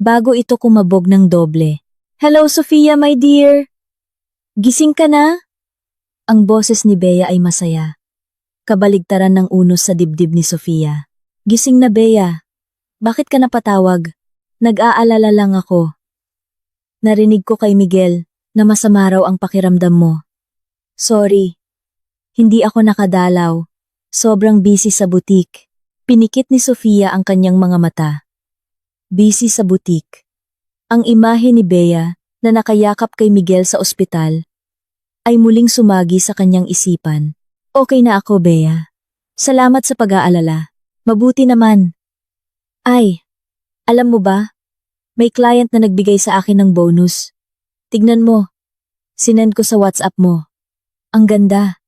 bago ito kumabog ng doble. "Hello, Sofia, my dear! Gising ka na?" Ang boses ni Bea ay masaya. Kabaligtaran ng unos sa dibdib ni Sofia. "Gising na, Bea. Bakit ka napatawag? Nag-aalala lang ako. Narinig ko kay Miguel na masama raw ang pakiramdam mo. Sorry. Hindi ako nakadalaw. Sobrang busy sa butik." Pinikit ni Sofia ang kanyang mga mata. Busy sa butik. Ang imahe ni Bea na nakayakap kay Miguel sa ospital ay muling sumagi sa kanyang isipan. "Okay na ako, Bea. Salamat sa pag-aalala. Mabuti naman." "Ay, alam mo ba? May client na nagbigay sa akin ng bonus. Tignan mo. Sinend ko sa WhatsApp mo. Ang ganda.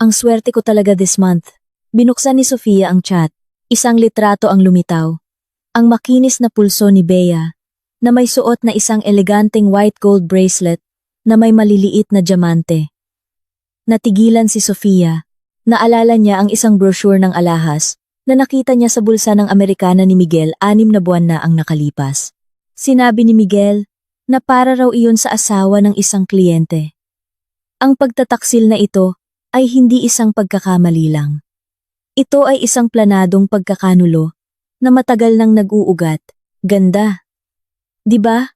Ang swerte ko talaga this month." Binuksan ni Sofia ang chat. Isang litrato ang lumitaw. Ang makinis na pulso ni Bea, na may suot na isang eleganteng white gold bracelet na may maliliit na diamante. Natigilan si Sofia Naalala niya ang isang brochure ng alahas na nakita niya sa bulsa ng Amerikana ni Miguel 6 na buwan na ang nakalipas. Sinabi ni Miguel na para raw iyon sa asawa ng isang kliyente. Ang pagtataksil na ito ay hindi isang pagkakamali lang. Ito ay isang planadong pagkakanulo na matagal nang nag-uugat. Ganda. 'Di ba?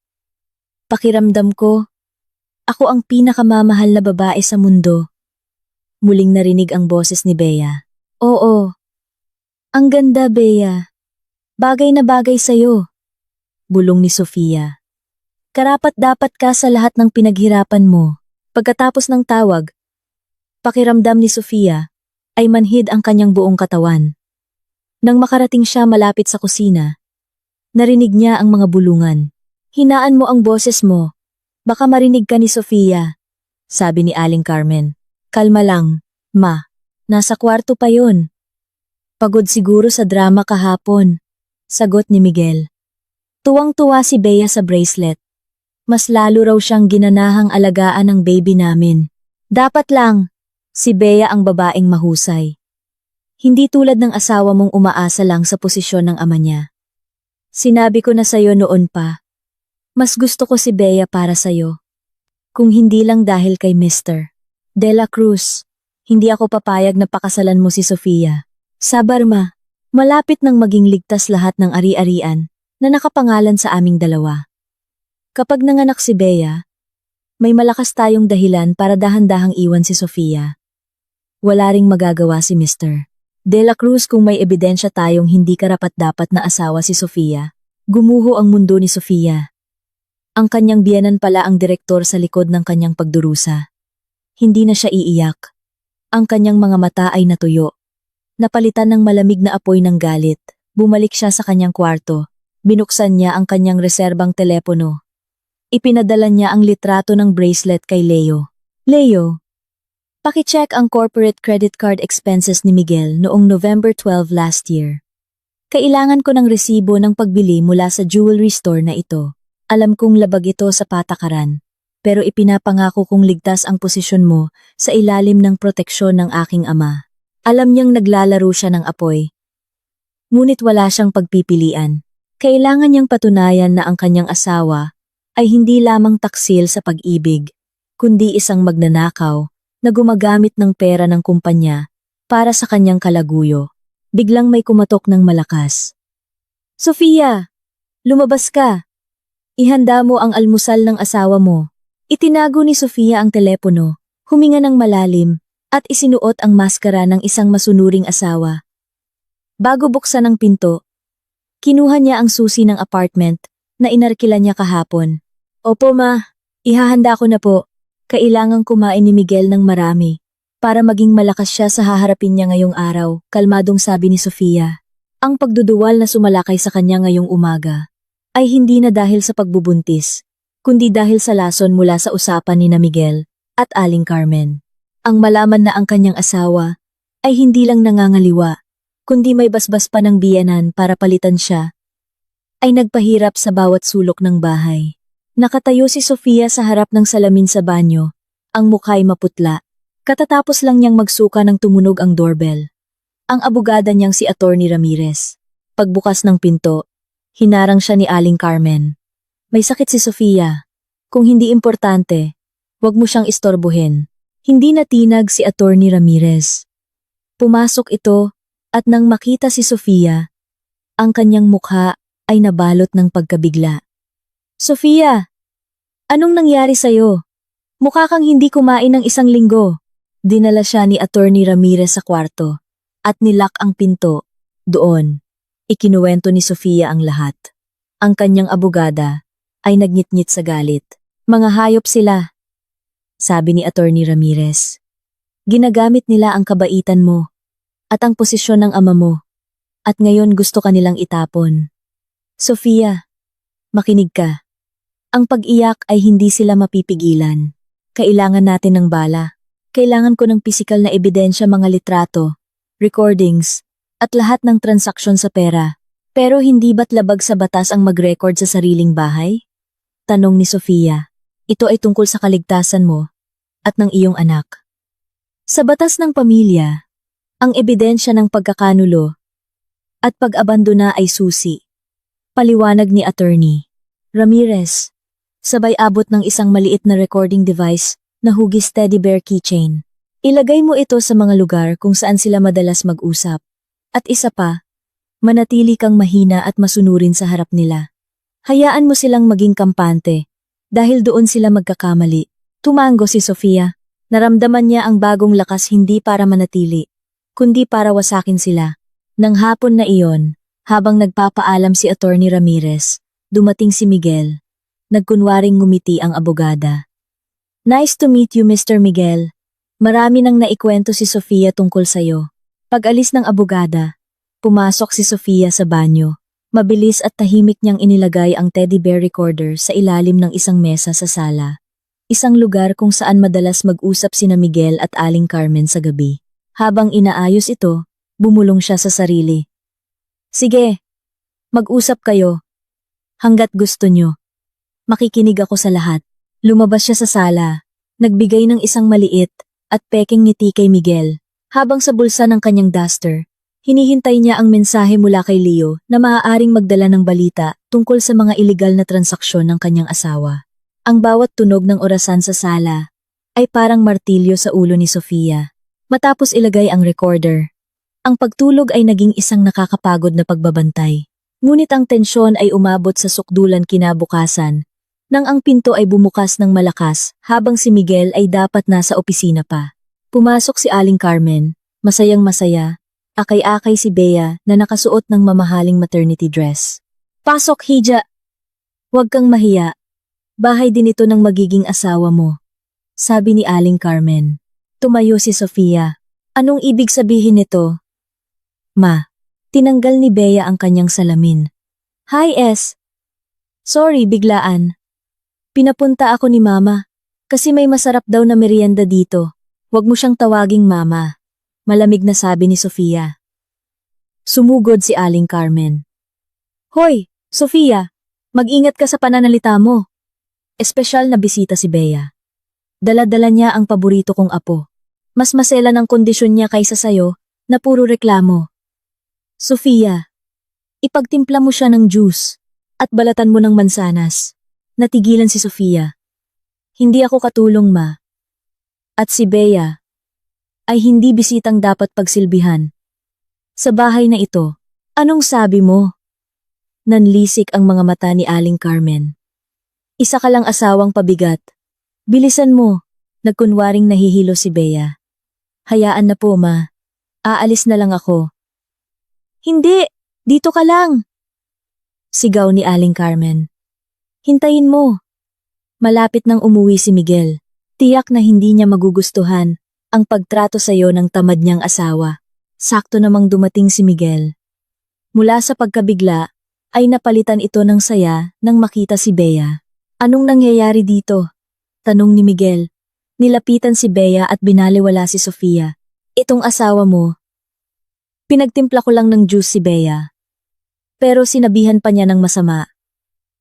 Pakiramdam ko, ako ang pinakamamahal na babae sa mundo. Muling narinig ang boses ni Bea. Oo. Ang ganda, Bea. Bagay na bagay sa'yo. Bulong ni Sofia. Karapat-dapat ka sa lahat ng pinaghirapan mo. Pagkatapos ng tawag, pakiramdam ni Sofia ay manhid ang kanyang buong katawan. Nang makarating siya malapit sa kusina, narinig niya ang mga bulungan. Hinaan mo ang boses mo. Baka marinig ka ni Sofia, sabi ni Aling Carmen. Kalma lang, ma. Nasa kwarto pa yon. Pagod siguro sa drama kahapon, sagot ni Miguel. Tuwang-tuwa si Bea sa bracelet. Mas lalo raw siyang ginanahang alagaan ng baby namin. Dapat lang, si Bea ang babaeng mahusay. Hindi tulad ng asawa mong umaasa lang sa posisyon ng ama niya. Sinabi ko na sa'yo noon pa. Mas gusto ko si Bea para sa'yo. Kung hindi lang dahil kay Mr. De La Cruz, hindi ako papayag na pakasalan mo si Sofia. Sabar ma, malapit nang maging ligtas lahat ng ari-arian na nakapangalan sa aming dalawa. Kapag nanganak si Bea, may malakas tayong dahilan para dahan-dahang iwan si Sofia. Wala ring magagawa si Mr. De La Cruz kung may ebidensya tayong hindi karapat-dapat na asawa si Sofia. Gumuho ang mundo ni Sofia. Ang kanyang biyenan pala ang direktor sa likod ng kanyang pagdurusa. Hindi na siya iiyak. Ang kanyang mga mata ay natuyo. Napalitan ng malamig na apoy ng galit. Bumalik siya sa kanyang kwarto. Binuksan niya ang kanyang reserbang telepono. Ipinadala niya ang litrato ng bracelet kay Leo. Leo, pakicheck ang corporate credit card expenses ni Miguel noong November 12 last year. Kailangan ko ng resibo ng pagbili mula sa jewelry store na ito. Alam kong labag ito sa patakaran. Pero ipinapangako kong ligtas ang posisyon mo sa ilalim ng proteksyon ng aking ama. Alam niyang naglalaro siya ng apoy. Ngunit wala siyang pagpipilian. Kailangan niyang patunayan na ang kanyang asawa ay hindi lamang taksil sa pag-ibig, kundi isang magnanakaw na gumagamit ng pera ng kumpanya para sa kanyang kalaguyo. Biglang may kumatok ng malakas. Sofia! Lumabas ka! Ihanda mo ang almusal ng asawa mo. Itinago ni Sofia ang telepono, huminga ng malalim, at isinuot ang maskara ng isang masunuring asawa. Bago buksan ang pinto, kinuha niya ang susi ng apartment na inarkila niya kahapon. Opo ma, ihahanda ko na po. Kailangang kumain ni Miguel ng marami para maging malakas siya sa haharapin niya ngayong araw, kalmadong sabi ni Sofia. Ang pagduduwal na sumalakay sa kanya ngayong umaga ay hindi na dahil sa pagbubuntis, kundi dahil sa lason mula sa usapan ni na Miguel at Aling Carmen. Ang malaman na ang kanyang asawa ay hindi lang nangangaliwa, kundi may basbas pa ng biyenan para palitan siya, ay nagpahirap sa bawat sulok ng bahay. Nakatayo si Sofia sa harap ng salamin sa banyo, ang mukha'y maputla. Katatapos lang niyang magsuka ng tumunog ang doorbell. Ang abogada niyang si Attorney Ramirez. Pagbukas ng pinto, hinarang siya ni Aling Carmen. May sakit si Sofia. Kung hindi importante, wag mo siyang istorbohin. Hindi natinag si Attorney Ramirez. Pumasok ito at nang makita si Sofia, ang kanyang mukha ay nabalot ng pagkabigla. Sofia, anong nangyari sa'yo? Mukha kang hindi kumain ng 1 linggo. Dinala siya ni Attorney Ramirez sa kwarto at nilak ang pinto. Doon, ikinuwento ni Sofia ang lahat. Ang kanyang abogada ay nagngit-ngit sa galit. Mga hayop sila, sabi ni Attorney Ramirez. Ginagamit nila ang kabaitan mo at ang posisyon ng ama mo at ngayon gusto ka nilang itapon. Sofia, makinig ka. Ang pag-iyak ay hindi sila mapipigilan. Kailangan natin ng bala. Kailangan ko ng pisikal na ebidensya, mga litrato, recordings, at lahat ng transaksyon sa pera. Pero hindi ba't labag sa batas ang mag-record sa sariling bahay? Tanong ni Sofia. Ito ay tungkol sa kaligtasan mo at ng iyong anak. Sa batas ng pamilya, Ang ebidensya ng pagkakanulo at pag-abandona ay susi. Paliwanag ni Attorney Ramirez. Sabay abot ng isang maliit na recording device na hugis teddy bear keychain. Ilagay mo ito sa mga lugar kung saan sila madalas mag-usap. At isa pa, manatili kang mahina at masunurin sa harap nila. Hayaan mo silang maging kampante. Dahil doon sila magkakamali. Tumango si Sofia. Naramdaman niya ang bagong lakas hindi para manatili, kundi para wasakin sila. Nang hapon na iyon, habang nagpapaalam si Attorney Ramirez, dumating si Miguel. Nagkunwaring ngumiti ang abogada. Nice to meet you, Mr. Miguel. Marami nang naikwento si Sofia tungkol sayo. Pag-alis ng abogada, pumasok si Sofia sa banyo. Mabilis at tahimik niyang inilagay ang teddy bear recorder sa ilalim ng isang mesa sa sala. Isang lugar kung saan madalas mag-usap sina Miguel at Aling Carmen sa gabi. Habang inaayos ito, bumulong siya sa sarili. Sige, mag-usap kayo. Hanggat gusto nyo. Makikinig ako sa lahat. Lumabas siya sa sala, nagbigay ng isang maliit at peking ngiti kay Miguel. Habang sa bulsa ng kanyang duster, hinihintay niya ang mensahe mula kay Leo na maaaring magdala ng balita tungkol sa mga iligal na transaksyon ng kanyang asawa. Ang bawat tunog ng orasan sa sala ay parang martilyo sa ulo ni Sofia. Matapos ilagay ang recorder, ang pagtulog ay naging isang nakakapagod na pagbabantay. Ngunit ang tensyon ay umabot sa sukdulan kinabukasan nang ang pinto ay bumukas ng malakas habang si Miguel ay dapat nasa opisina pa. Pumasok si Aling Carmen, masayang masaya, akay-akay si Bea na nakasuot ng mamahaling maternity dress. Pasok, Hija! Huwag kang mahiya. Bahay din ito ng magiging asawa mo, sabi ni Aling Carmen. Tumayo si Sofia. Anong ibig sabihin nito? Ma, tinanggal ni Bea ang kanyang salamin. Hi, S. Sorry, biglaan. Pinapunta ako ni Mama, kasi may masarap daw na merienda dito. Huwag mo siyang tawaging Mama, malamig na sabi ni Sofia. Sumugod si Aling Carmen. Hoy, Sofia, mag-ingat ka sa pananalita mo. Espesyal na bisita si Bea. Dala-dala niya ang paborito kong apo. Mas masela ng kondisyon niya kaysa sayo na puro reklamo. Sofia, ipagtimpla mo siya ng juice at balatan mo ng mansanas. Natigilan si Sofia. Hindi ako katulong, Ma. At si Bea ay hindi bisitang dapat pagsilbihan. Sa bahay na ito, anong sabi mo? Nanlisik ang mga mata ni Aling Carmen. Isa ka lang asawang pabigat. Bilisan mo, nagkunwaring nahihilo si Bea. Hayaan na po, Ma. Aalis na lang ako. Hindi, dito ka lang. Sigaw ni Aling Carmen. Hintayin mo. Malapit nang umuwi si Miguel. Tiyak na hindi niya magugustuhan ang pagtrato sa iyo ng tamad niyang asawa. Sakto namang dumating si Miguel. Mula sa pagkabigla, ay napalitan ito ng saya nang makita si Bea. Anong nangyayari dito? Tanong ni Miguel. Nilapitan si Bea at binaliwala si Sofia. Itong asawa mo. Pinagtimpla ko lang ng juice si Bea. Pero sinabihan pa niya ng masama.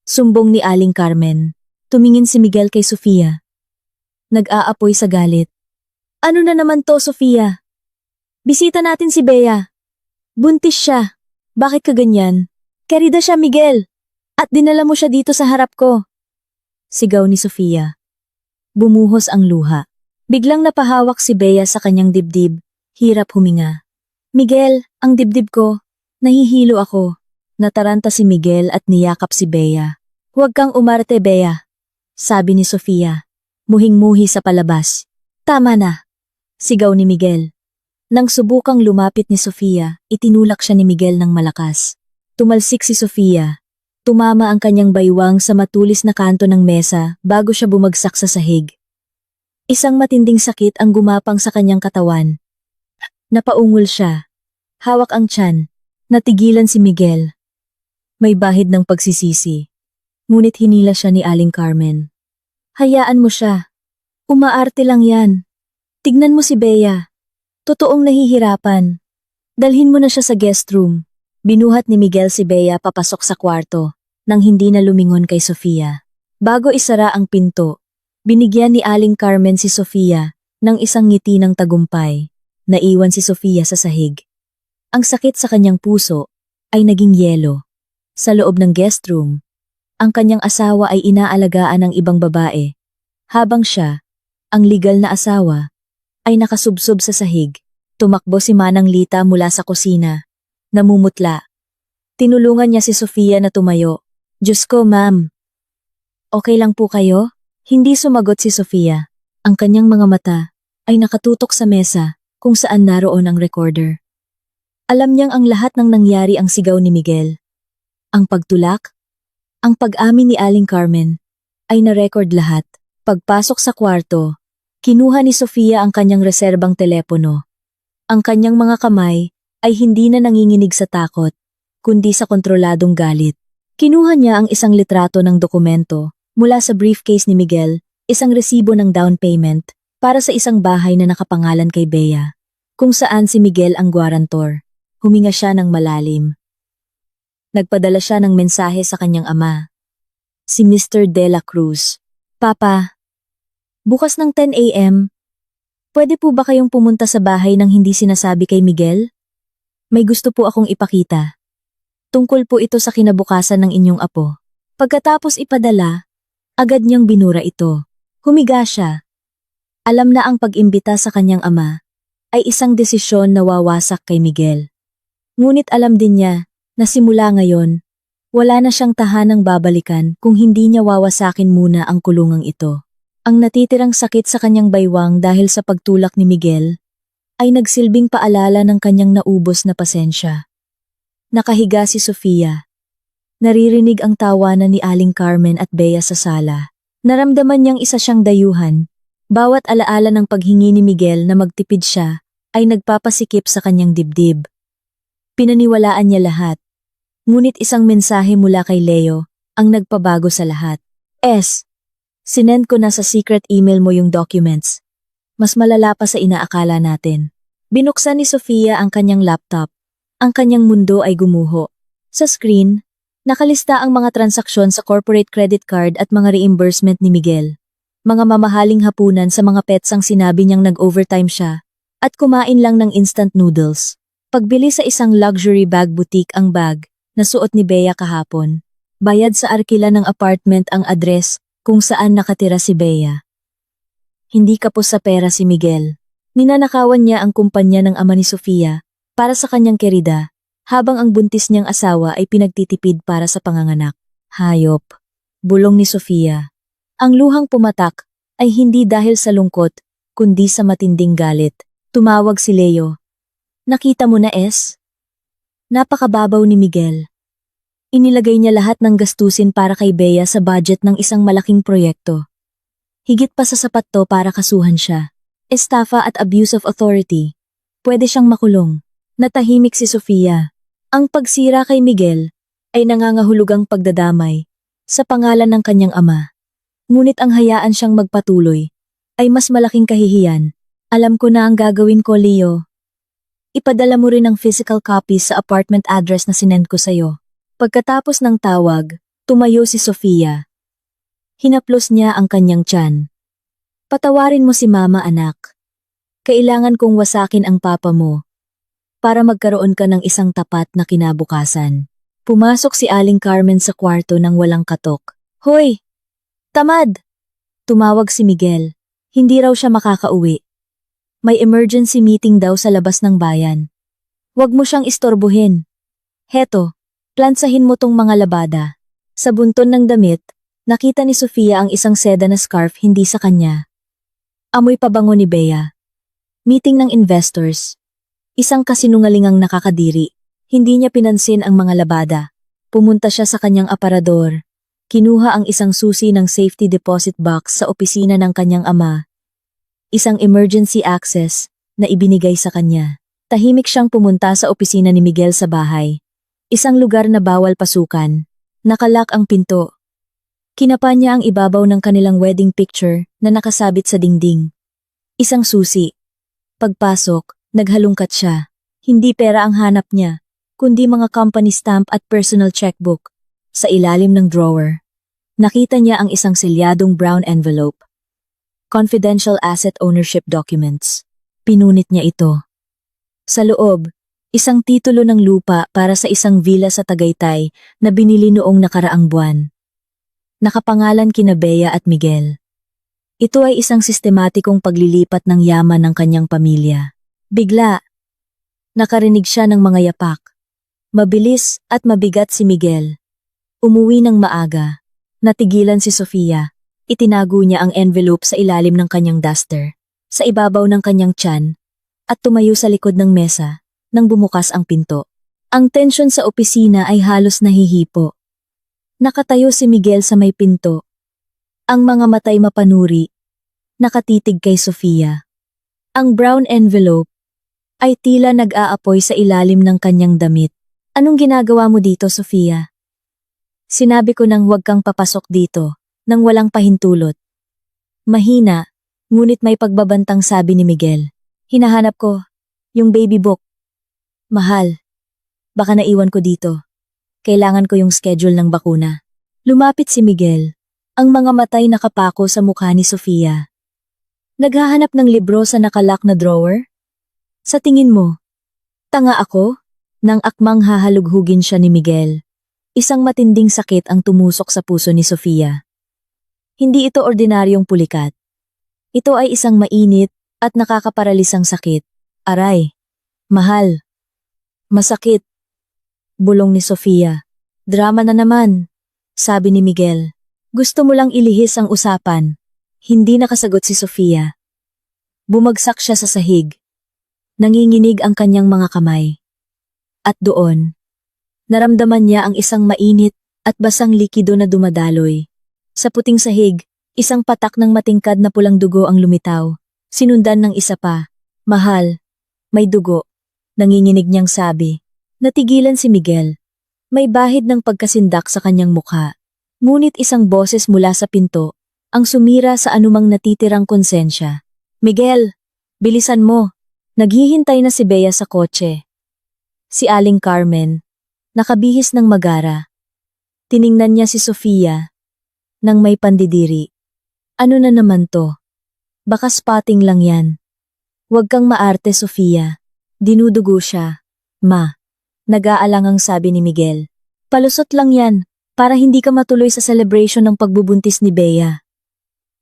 Sumbong ni Aling Carmen. Tumingin si Miguel kay Sofia. Nag-aapoy sa galit. Ano na naman to, Sofia? Bisita natin si Bea. Buntis siya. Bakit ka ganyan? Kerida siya, Miguel. At dinala mo siya dito sa harap ko. Sigaw ni Sofia. Bumuhos ang luha. Biglang napahawak si Bea sa kanyang dibdib. Hirap huminga. Miguel, ang dibdib ko. Nahihilo ako. Nataranta si Miguel at niyakap si Bea. Huwag kang umarte, Bea, sabi ni Sofia. Muhing-muhi sa palabas. Tama na, sigaw ni Miguel. Nang subukang lumapit ni Sofia, itinulak siya ni Miguel ng malakas. Tumalsik si Sofia. Tumama ang kanyang baywang sa matulis na kanto ng mesa bago siya bumagsak sa sahig. Isang matinding sakit ang gumapang sa kanyang katawan. Napaungol siya. Hawak ang tiyan. Natigilan si Miguel. May bahid ng pagsisisi. Ngunit hinila siya ni Aling Carmen. Hayaan mo siya. Umaarte lang yan. Tignan mo si Bea. Totoong nahihirapan. Dalhin mo na siya sa guest room. Binuhat ni Miguel si Bea papasok sa kwarto nang hindi na lumingon kay Sofia. Bago isara ang pinto, binigyan ni Aling Carmen si Sofia ng isang ngiti ng tagumpay. naiwan si Sofia sa sahig. Ang sakit sa kanyang puso ay naging yelo. Sa loob ng guest room, ang kanyang asawa ay inaalagaan ng ibang babae, habang siya, ang legal na asawa, ay nakasubsob sa sahig. Tumakbo si Manang Lita mula sa kusina. Namumutla. Tinulungan niya si Sofia na tumayo. Diyos ko, ma'am. Okay lang po kayo? Hindi sumagot si Sofia. Ang kanyang mga mata ay nakatutok sa mesa kung saan naroon ang recorder. Alam niyang ang lahat ng nangyari ang sigaw ni Miguel. Ang pagtulak, ang pag-amin ni Aling Carmen, ay na-record lahat. Pagpasok sa kwarto, kinuha ni Sofia ang kanyang reserbang telepono. Ang kanyang mga kamay ay hindi na nanginginig sa takot, kundi sa kontroladong galit. Kinuha niya ang isang litrato ng dokumento mula sa briefcase ni Miguel, isang resibo ng down payment para sa isang bahay na nakapangalan kay Bea, kung saan si Miguel ang guarantor. Huminga siya ng malalim. Nagpadala siya ng mensahe sa kanyang ama, si Mr. De La Cruz. Papa, bukas ng 10 a.m., pwede po ba kayong pumunta sa bahay nang hindi sinasabi kay Miguel? May gusto po akong ipakita. Tungkol po ito sa kinabukasan ng inyong apo. Pagkatapos ipadala, agad niyang binura ito. Humiga siya. Alam na ang pag-imbita sa kanyang ama ay isang desisyon na wawasak kay Miguel. Ngunit alam din niya na simula ngayon, wala na siyang tahanang babalikan kung hindi niya wawasakin muna ang kulungang ito. Ang natitirang sakit sa kanyang baywang dahil sa pagtulak ni Miguel ay nagsilbing paalala ng kanyang naubos na pasensya. Nakahiga si Sofia. Naririnig ang tawanan ni Aling Carmen at Bea sa sala. Naramdaman niyang isa siyang dayuhan. Bawat alaala ng paghingi ni Miguel na magtipid siya ay nagpapasikip sa kanyang dibdib. Pinaniwalaan niya lahat. Ngunit isang mensahe mula kay Leo ang nagpabago sa lahat. Sinend ko na sa secret email mo yung documents. Mas malala pa sa inaakala natin. Binuksan ni Sofia ang kanyang laptop. Ang kanyang mundo ay gumuho. Sa screen, nakalista ang mga transaksyon sa corporate credit card at mga reimbursement ni Miguel. Mga mamahaling hapunan sa mga pets ang sinabi niyang nag-overtime siya at kumain lang ng instant noodles. Pagbili sa isang luxury bag boutique ang bag na suot ni Bea kahapon. Bayad sa arkila ng apartment ang address kung saan nakatira si Bea. Hindi kapos sa pera si Miguel. Ninanakawan niya ang kumpanya ng ama ni Sofia para sa kanyang kerida, habang ang buntis niyang asawa ay pinagtitipid para sa panganganak. Hayop. Bulong ni Sofia. Ang luhang pumatak ay hindi dahil sa lungkot, kundi sa matinding galit. Tumawag si Leo. Nakita mo na, Napakababaw ni Miguel. Inilagay niya lahat ng gastusin para kay Bea sa budget ng isang malaking proyekto. Higit pa sa sapat to para kasuhan siya. Estafa at abuse of authority. Pwede siyang makulong. Natahimik si Sofia. Ang pagsira kay Miguel ay nangangahulugang pagdadamay sa pangalan ng kanyang ama. Ngunit ang hayaan siyang magpatuloy ay mas malaking kahihiyan. Alam ko na ang gagawin ko, Leo. Ipadala mo rin ang physical copies sa apartment address na sinend ko sa'yo. Pagkatapos ng tawag, tumayo si Sofia. Hinaplos niya ang kanyang tiyan. Patawarin mo si mama, anak. Kailangan kong wasakin ang papa mo para magkaroon ka ng isang tapat na kinabukasan. Pumasok si Aling Carmen sa kwarto nang walang katok. Hoy! Tamad! Tumawag si Miguel. Hindi raw siya makakauwi. May emergency meeting daw sa labas ng bayan. Huwag mo siyang istorbohin. Heto, plansahin mo tong mga labada. Sa bunton ng damit, nakita ni Sofia ang isang seda na scarf hindi sa kanya. Amoy pabango ni Bea. Meeting ng investors. Isang kasinungalingang nakakadiri. Hindi niya pinansin ang mga labada. Pumunta siya sa kanyang aparador. Kinuha ang isang susi ng safety deposit box sa opisina ng kanyang ama. Isang emergency access na ibinigay sa kanya. Tahimik siyang pumunta sa opisina ni Miguel sa bahay. Isang lugar na bawal pasukan. Nakalak ang pinto. Kinapa niya ang ibabaw ng kanilang wedding picture na nakasabit sa dingding. Isang susi. Pagpasok, naghalungkat siya. Hindi pera ang hanap niya, kundi mga company stamp at personal checkbook. Sa ilalim ng drawer, nakita niya ang isang selyadong brown envelope. Confidential asset ownership documents. Pinunit niya ito. Sa loob, isang titulo ng lupa para sa isang villa sa Tagaytay na binili noong nakaraang buwan. Nakapangalan kina Bea at Miguel. Ito ay isang sistematikong paglilipat ng yaman ng kanyang pamilya. Bigla, nakarinig siya ng mga yapak. Mabilis at mabigat si Miguel. Umuwi ng maaga. Natigilan si Sofia. Itinago niya ang envelope sa ilalim ng kanyang duster, sa ibabaw ng kanyang tiyan, at tumayo sa likod ng mesa nang bumukas ang pinto. Ang tensyon sa opisina ay halos nahihipo. Nakatayo si Miguel sa may pinto. Ang mga matay mapanuri, nakatitig kay Sofia. Ang brown envelope ay tila nag-aapoy sa ilalim ng kanyang damit. Anong ginagawa mo dito, Sofia? Sinabi ko nang huwag kang papasok dito, nang walang pahintulot. Mahina, ngunit may pagbabantang sabi ni Miguel. Hinahanap ko, yung baby book. Mahal, baka naiwan ko dito. Kailangan ko yung schedule ng bakuna. Lumapit si Miguel, ang mga matay nakapako sa mukha ni Sofia. Naghahanap ng libro sa nakalock na drawer? Sa tingin mo, tanga ako? Nang akmang hahalughugin siya ni Miguel, isang matinding sakit ang tumusok sa puso ni Sofia. Hindi ito ordinaryong pulikat. Ito ay isang mainit at nakakaparalisang sakit. Aray, mahal, masakit. Bulong ni Sofia. Drama na naman, sabi ni Miguel. Gusto mo lang ilihis ang usapan. Hindi nakasagot si Sofia. Bumagsak siya sa sahig. Nanginginig ang kanyang mga kamay. At doon, naramdaman niya ang isang mainit at basang likido na dumadaloy. Sa puting sahig, isang patak ng matingkad na pulang dugo ang lumitaw. Sinundan ng isa pa. Mahal, may dugo. Nanginginig niyang sabi. Natigilan si Miguel. May bahid ng pagkasindak sa kanyang mukha. Ngunit isang boses mula sa pinto, ang sumira sa anumang natitirang konsensya. Miguel, bilisan mo. Naghihintay na si Bea sa kotse. Si Aling Carmen, nakabihis ng magara. Tiningnan niya si Sofia, nang may pandidiri. Ano na naman to? Baka spotting lang yan. Huwag kang maarte, Sofia. Dinudugo siya. Ma, nag-aalangang sabi ni Miguel. Palusot lang yan, para hindi ka matuloy sa celebration ng pagbubuntis ni Bea.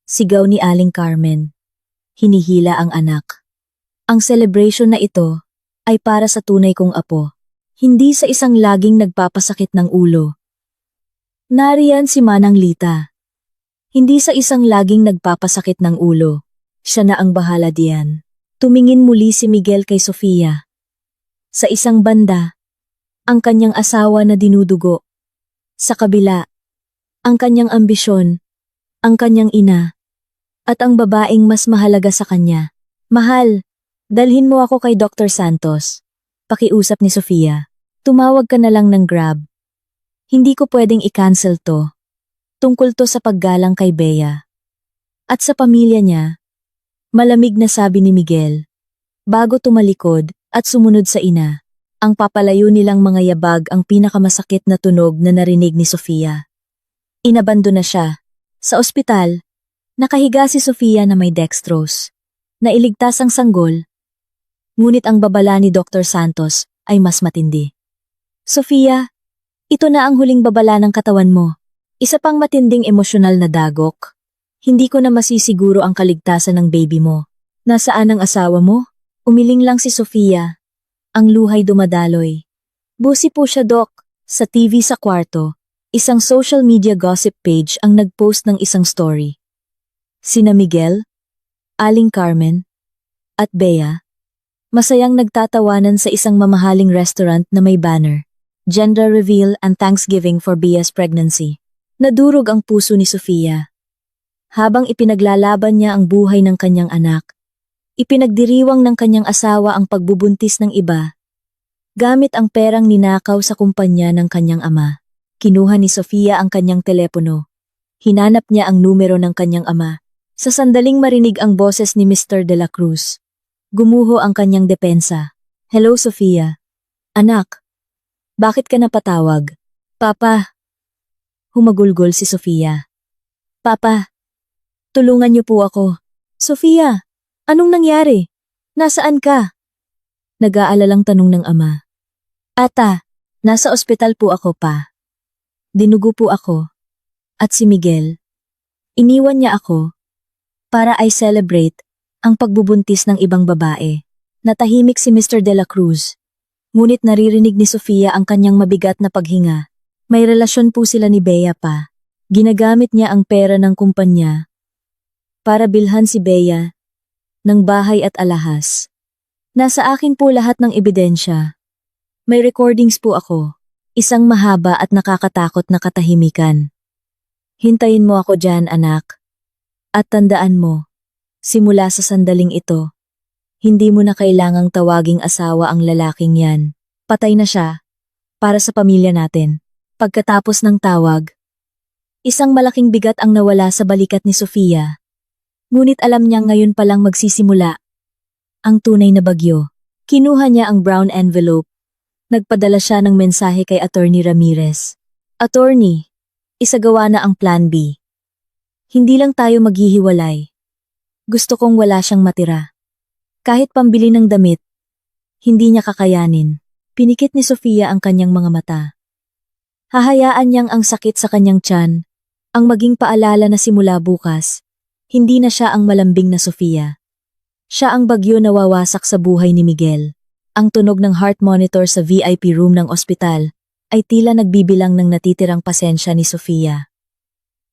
Sigaw ni Aling Carmen. Hinihila ang anak. Ang celebration na ito ay para sa tunay kong apo, hindi sa isang laging nagpapasakit ng ulo. Nariyan si Manang Lita. Hindi sa isang laging nagpapasakit ng ulo. Siya na ang bahala diyan. Tumingin muli si Miguel kay Sofia. Sa isang banda, ang kanyang asawa na dinudugo. Sa kabila, ang kanyang ambisyon, ang kanyang ina, at ang babaeng mas mahalaga sa kanya. Mahal, dalhin mo ako kay Dr. Santos. Pakiusap ni Sofia. Tumawag ka na lang ng Grab. Hindi ko pwedeng i-cancel to. Tungkol to sa paggalang kay Bea. At sa pamilya niya, malamig na sabi ni Miguel. Bago tumalikod at sumunod sa ina, ang papalayo nilang mga yabag ang pinakamasakit na tunog na narinig ni Sofia. Inabando na siya. Sa ospital, nakahiga si Sofia na may dextrose. Nailigtas ang sanggol. Ngunit ang babala ni Dr. Santos ay mas matindi. Sofia, ito na ang huling babala ng katawan mo. Isa pang matinding emosyonal na dagok. Hindi ko na masisiguro ang kaligtasan ng baby mo. Nasaan ang asawa mo? Umiling lang si Sofia. Ang luhay dumadaloy. Busi po siya, Doc. Sa TV sa kwarto, isang social media gossip page ang nagpost ng isang story. Sina Miguel, Aling Carmen, at Bea, masayang nagtatawanan sa isang mamahaling restaurant na may banner. Gender reveal and Thanksgiving for Bea's pregnancy. Nadurog ang puso ni Sofia. Habang ipinaglalaban niya ang buhay ng kanyang anak, ipinagdiriwang ng kanyang asawa ang pagbubuntis ng iba. Gamit ang perang ninakaw sa kumpanya ng kanyang ama, kinuha ni Sofia ang kanyang telepono. Hinanap niya ang numero ng kanyang ama. Sa sandaling marinig ang boses ni Mr. De La Cruz, gumuho ang kanyang depensa. Hello, Sofia. Anak, bakit ka napatawag? Papa. Humagulgol si Sofia. Papa, tulungan niyo po ako. Sofia, anong nangyari? Nasaan ka? Nag-aalalang tanong ng ama. Ata, nasa ospital po ako pa. Dinugo po ako. At si Miguel, iniwan niya ako para I celebrate ang pagbubuntis ng ibang babae. Natahimik si Mr. De La Cruz. Ngunit naririnig ni Sofia ang kanyang mabigat na paghinga. May relasyon po sila ni Bea pa. Ginagamit niya ang pera ng kumpanya para bilhan si Bea ng bahay at alahas. Nasa akin po lahat ng ebidensya. May recordings po ako. Isang mahaba at nakakatakot na katahimikan. Hintayin mo ako dyan, anak. At tandaan mo, simula sa sandaling ito, hindi mo na kailangang tawaging asawa ang lalaking yan. Patay na siya, para sa pamilya natin. Pagkatapos ng tawag, isang malaking bigat ang nawala sa balikat ni Sofia. Ngunit alam niya ngayon palang magsisimula ang tunay na bagyo. Kinuha niya ang brown envelope. Nagpadala siya ng mensahe kay Attorney Ramirez. Attorney, isagawa na ang Plan B. Hindi lang tayo maghihiwalay. Gusto kong wala siyang matira. Kahit pambili ng damit, hindi niya kakayanin. Pinikit ni Sofia ang kanyang mga mata. Hahayaan niyang ang sakit sa kanyang tiyan, ang maging paalala na simula bukas, hindi na siya ang malambing na Sofia. Siya ang bagyo na wawasak sa buhay ni Miguel. Ang tunog ng heart monitor sa VIP room ng ospital ay tila nagbibilang ng natitirang pasensya ni Sofia.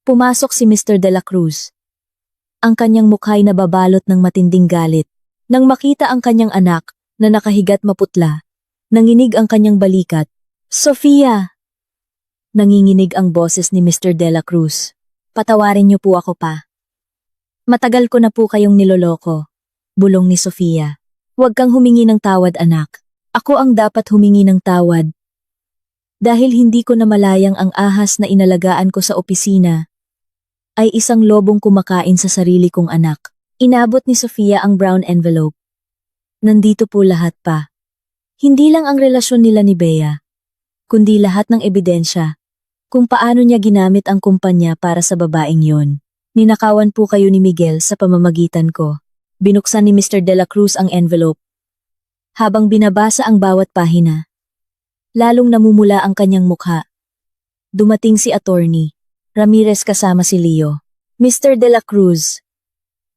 Pumasok si Mr. De La Cruz. Ang kanyang mukha'y nababalot ng matinding galit. Nang makita ang kanyang anak na nakahigat maputla, nanginig ang kanyang balikat. Sofia! Nanginginig ang boses ni Mr. De La Cruz. Patawarin niyo po ako pa. Matagal ko na po kayong niloloko. Bulong ni Sofia. Huwag kang humingi ng tawad, anak. Ako ang dapat humingi ng tawad. Dahil hindi ko namalayang ang ahas na inalagaan ko sa opisina ay isang lobong kumakain sa sarili kong anak. Inabot ni Sofia ang brown envelope. Nandito po lahat pa. Hindi lang ang relasyon nila ni Bea, kundi lahat ng ebidensya kung paano niya ginamit ang kumpanya para sa babaeng yon. Ninakawan po kayo ni Miguel sa pamamagitan ko. Binuksan ni Mr. De La Cruz ang envelope. Habang binabasa ang bawat pahina, lalong namumula ang kanyang mukha. Dumating si Attorney Ramirez kasama si Leo. Mr. De La Cruz,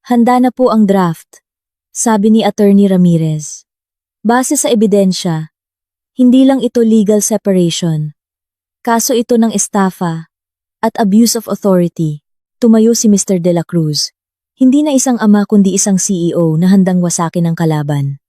handa na po ang draft, sabi ni Attorney Ramirez. Base sa ebidensya, hindi lang ito legal separation. Kaso ito ng estafa at abuse of authority. Tumayo si Mr. De La Cruz. Hindi na isang ama kundi isang CEO na handang wasakin ang kalaban.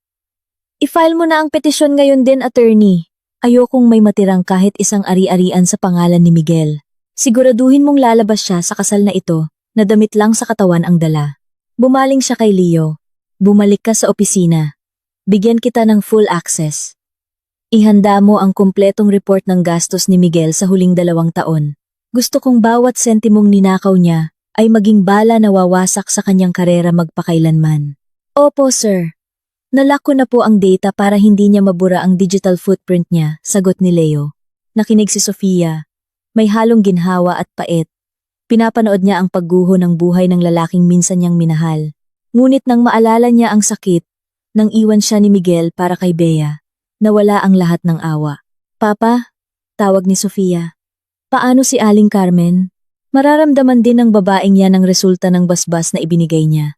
I-file mo na ang petisyon ngayon din, attorney. Ayokong may matirang kahit isang ari-arian sa pangalan ni Miguel. Siguraduhin mong lalabas siya sa kasal na ito na damit lang sa katawan ang dala. Bumaling siya kay Leo. Bumalik ka sa opisina. Bigyan kita ng full access. Ihanda mo ang kumpletong report ng gastos ni Miguel sa huling 2 taon. Gusto kong bawat sentimong ninakaw niya ay maging bala na wawasak sa kanyang karera magpakailanman. Opo, sir. Nalock ko na po ang data para hindi niya mabura ang digital footprint niya, sagot ni Leo. Nakinig si Sofia. May halong ginhawa at pait. Pinapanood niya ang pagguho ng buhay ng lalaking minsan niyang minahal. Ngunit nang maalala niya ang sakit, nang iwan siya ni Miguel para kay Bea, nawala ang lahat ng awa. Papa, tawag ni Sofia. Paano si Aling Carmen? Mararamdaman din ng babaeng yan ang resulta ng basbas na ibinigay niya.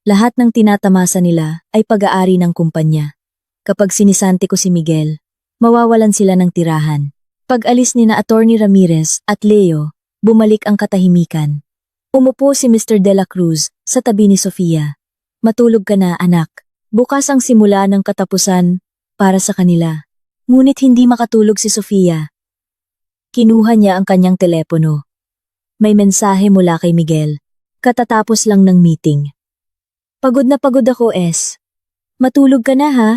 Lahat ng tinatamasa nila ay pag-aari ng kumpanya. Kapag sinisante ko si Miguel, mawawalan sila ng tirahan. Pag-alis ni na Attorney Ramirez at Leo, bumalik ang katahimikan. Umupo si Mr. De La Cruz sa tabi ni Sofia. Matulog ka na, anak. Bukas ang simula ng katapusan para sa kanila. Ngunit hindi makatulog si Sofia. Kinuha niya ang kanyang telepono. May mensahe mula kay Miguel. Katatapos lang ng meeting. Pagod na pagod ako, S. Matulog ka na, ha?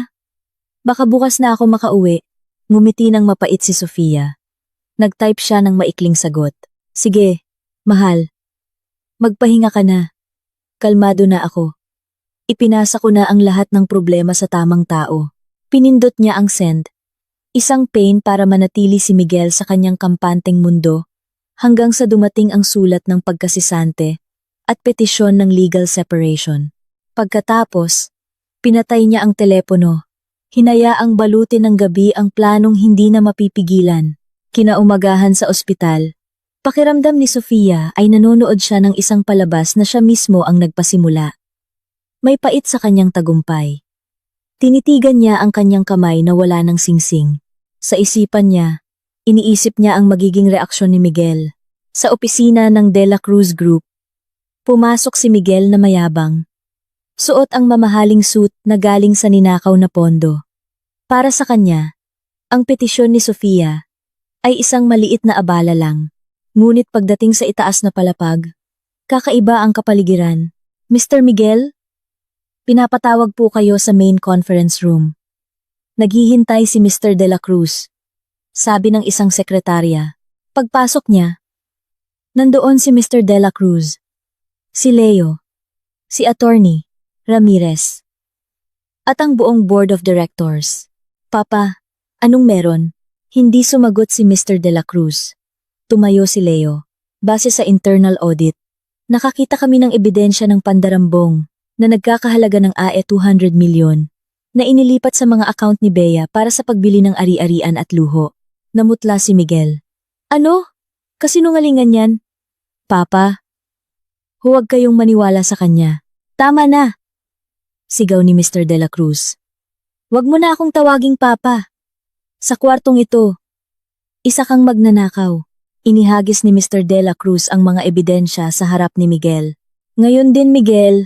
Baka bukas na ako makauwi. Ngumiti ng mapait si Sofia. Nag-type siya ng maikling sagot. Sige, mahal. Magpahinga ka na. Kalmado na ako. Ipinasa ko na ang lahat ng problema sa tamang tao. Pinindot niya ang send. Isang pain para manatili si Miguel sa kanyang kampanteng mundo hanggang sa dumating ang sulat ng pagkasisante at petisyon ng legal separation. Pagkatapos, pinatay niya ang telepono. Hinayaang balutin ng gabi ang planong hindi na mapipigilan. Kinaumagahan sa ospital. Pakiramdam ni Sofia ay nanonood siya ng isang palabas na siya mismo ang nagpasimula. May pait sa kanyang tagumpay. Tinitigan niya ang kanyang kamay na wala ng singsing. Sa isipan niya, iniisip niya ang magiging reaksyon ni Miguel. Sa opisina ng De La Cruz Group, pumasok si Miguel na mayabang. Suot ang mamahaling suit na galing sa ninakaw na pondo. Para sa kanya, ang petisyon ni Sofia ay isang maliit na abala lang. Ngunit pagdating sa itaas na palapag, kakaiba ang kapaligiran. Mr. Miguel, pinapatawag po kayo sa main conference room. Naghihintay si Mr. De La Cruz, sabi ng isang sekretarya. Pagpasok niya, nandoon si Mr. De La Cruz, si Leo, si Attorney Ramirez, at ang buong board of directors. Papa, anong meron? Hindi sumagot si Mr. De La Cruz. Tumayo si Leo. Base sa internal audit, nakakita kami ng ebidensya ng pandarambong na nagkakahalaga ng AE 200 milyon na inilipat sa mga account ni Bea para sa pagbili ng ari-arian at luho. Namutla si Miguel. Ano? Kasinungalingan yan? Papa, huwag kayong maniwala sa kanya. Tama na! Sigaw ni Mr. De La Cruz. Huwag mo na akong tawaging Papa. Sa kwartong ito, isa kang magnanakaw. Inihagis ni Mr. De La Cruz ang mga ebidensya sa harap ni Miguel. Ngayon din Miguel,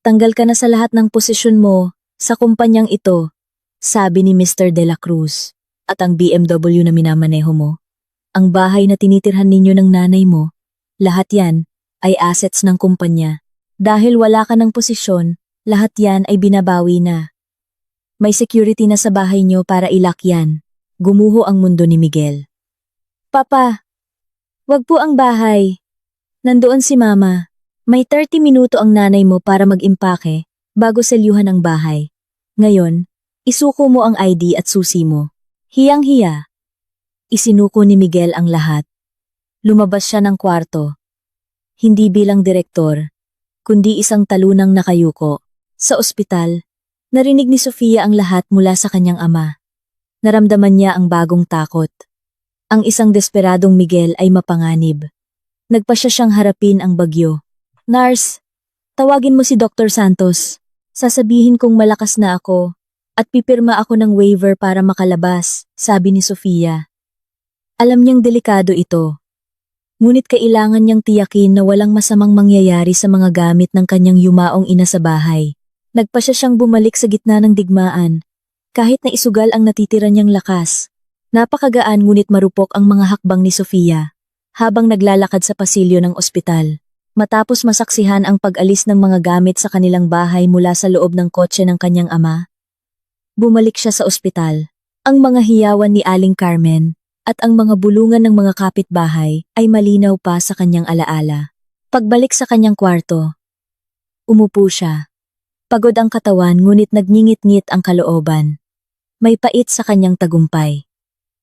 tanggal ka na sa lahat ng posisyon mo sa kumpanyang ito, sabi ni Mr. De La Cruz. At ang BMW na minamaneho mo, ang bahay na tinitirhan ninyo ng nanay mo, lahat yan ay assets ng kumpanya. Dahil wala ka ng posisyon, lahat yan ay binabawi na. May security na sa bahay nyo para ilak yan. Gumuho ang mundo ni Miguel. Papa, wag po ang bahay. Nandoon si Mama. May 30 minuto ang nanay mo para mag-impake bago selyuhan ang bahay. Ngayon, isuko mo ang ID at susi mo. Hiyang-hiya. Isinuko ni Miguel ang lahat. Lumabas siya ng kwarto. Hindi bilang direktor, kundi isang talunang nakayuko. Sa ospital, narinig ni Sofia ang lahat mula sa kanyang ama. Naramdaman niya ang bagong takot. Ang isang desperadong Miguel ay mapanganib. Nagpasya siyang harapin ang bagyo. Nurse, tawagin mo si Dr. Santos. Sasabihin kong malakas na ako at pipirma ako ng waiver para makalabas, sabi ni Sofia. Alam niyang delikado ito. Ngunit kailangan niyang tiyakin na walang masamang mangyayari sa mga gamit ng kanyang yumaong ina sa bahay. Nagpasya siyang bumalik sa gitna ng digmaan. Kahit na isugal ang natitira niyang lakas, napakagaan ngunit marupok ang mga hakbang ni Sofia habang naglalakad sa pasilyo ng ospital. Matapos masaksihan ang pag-alis ng mga gamit sa kanilang bahay mula sa loob ng kotse ng kanyang ama, bumalik siya sa ospital. Ang mga hiyawan ni Aling Carmen at ang mga bulungan ng mga kapitbahay ay malinaw pa sa kanyang alaala. Pagbalik sa kanyang kwarto, umupo siya. Pagod ang katawan ngunit nagngingit-ngit ang kalooban. May pait sa kanyang tagumpay.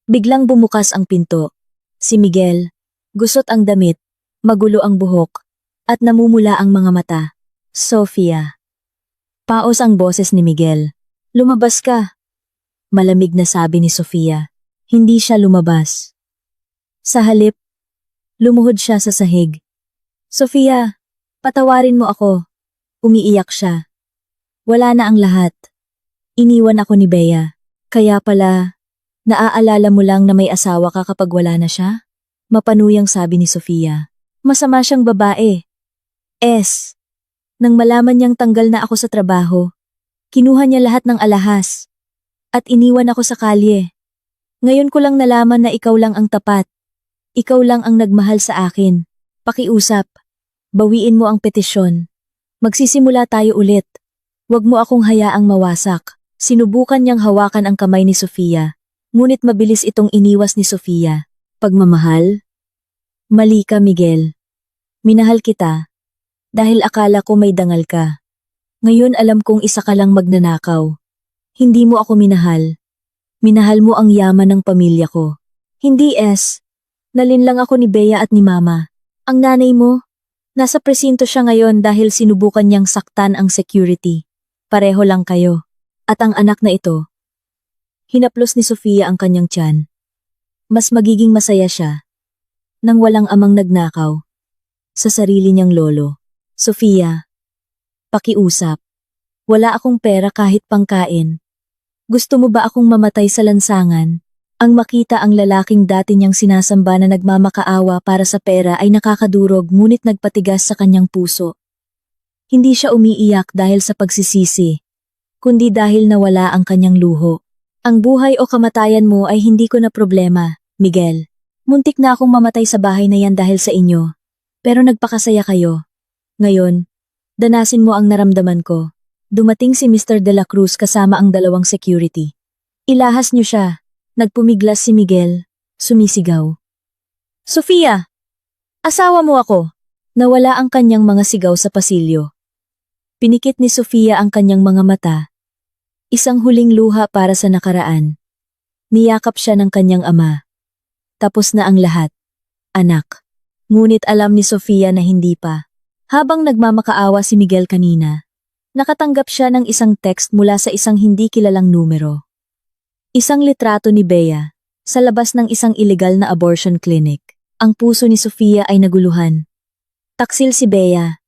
Biglang bumukas ang pinto. Si Miguel, gusot ang damit, magulo ang buhok, at namumula ang mga mata. Sofia. Paos ang boses ni Miguel. Lumabas ka. Malamig na sabi ni Sofia. Hindi siya lumabas. Sa halip, lumuhod siya sa sahig. Sofia, patawarin mo ako. Umiiyak siya. Wala na ang lahat. Iniwan ako ni Bea. Kaya pala, naaalala mo lang na may asawa ka kapag wala na siya? Mapanuyang sabi ni Sofia. Masama siyang babae. Nang malaman niyang tanggal na ako sa trabaho, kinuha niya lahat ng alahas. At iniwan ako sa kalye. Ngayon ko lang nalaman na ikaw lang ang tapat. Ikaw lang ang nagmahal sa akin. Pakiusap. Bawiin mo ang petisyon. Magsisimula tayo ulit. Huwag mo akong hayaang mawasak. Sinubukan niyang hawakan ang kamay ni Sofia, ngunit mabilis itong iniwas ni Sofia. Pagmamahal? Mali ka, Miguel. Minahal kita, dahil akala ko may dangal ka. Ngayon alam kong isa ka lang magnanakaw. Hindi mo ako minahal. Minahal mo ang yaman ng pamilya ko. Hindi, nalinlang ako ni Bea at ni Mama. Ang nanay mo, nasa presinto siya ngayon dahil sinubukan niyang saktan ang security. Pareho lang kayo. At ang anak na ito, Hinaplos ni Sofia ang kanyang tiyan. Mas magiging masaya siya nang walang amang nagnakaw sa sarili niyang lolo. Sofia, pakiusap. Wala akong pera kahit pangkain. Gusto mo ba akong mamatay sa lansangan? Ang makita ang lalaking dati niyang sinasamba na nagmamakaawa para sa pera ay nakakadurog ngunit nagpatigas sa kanyang puso. Hindi siya umiiyak dahil sa pagsisisi, kundi dahil nawala ang kanyang luho. Ang buhay o kamatayan mo ay hindi ko na problema, Miguel. Muntik na akong mamatay sa bahay na yan dahil sa inyo. Pero nagpakasaya kayo. Ngayon, danasin mo ang naramdaman ko. Dumating si Mr. De La Cruz kasama ang dalawang security. Ilahas niyo siya. Nagpumiglas si Miguel, sumisigaw. Sofia! Asawa mo ako! Nawala ang kanyang mga sigaw sa pasilyo. Pinikit ni Sofia ang kanyang mga mata. Isang huling luha para sa nakaraan. Niyakap siya ng kanyang ama. Tapos na ang lahat. Anak. Ngunit alam ni Sofia na hindi pa. Habang nagmamakaawa si Miguel kanina, nakatanggap siya ng isang text mula sa isang hindi kilalang numero. Isang litrato ni Bea, sa labas ng isang illegal na abortion clinic. Ang puso ni Sofia ay naguluhan. Taksil si Bea,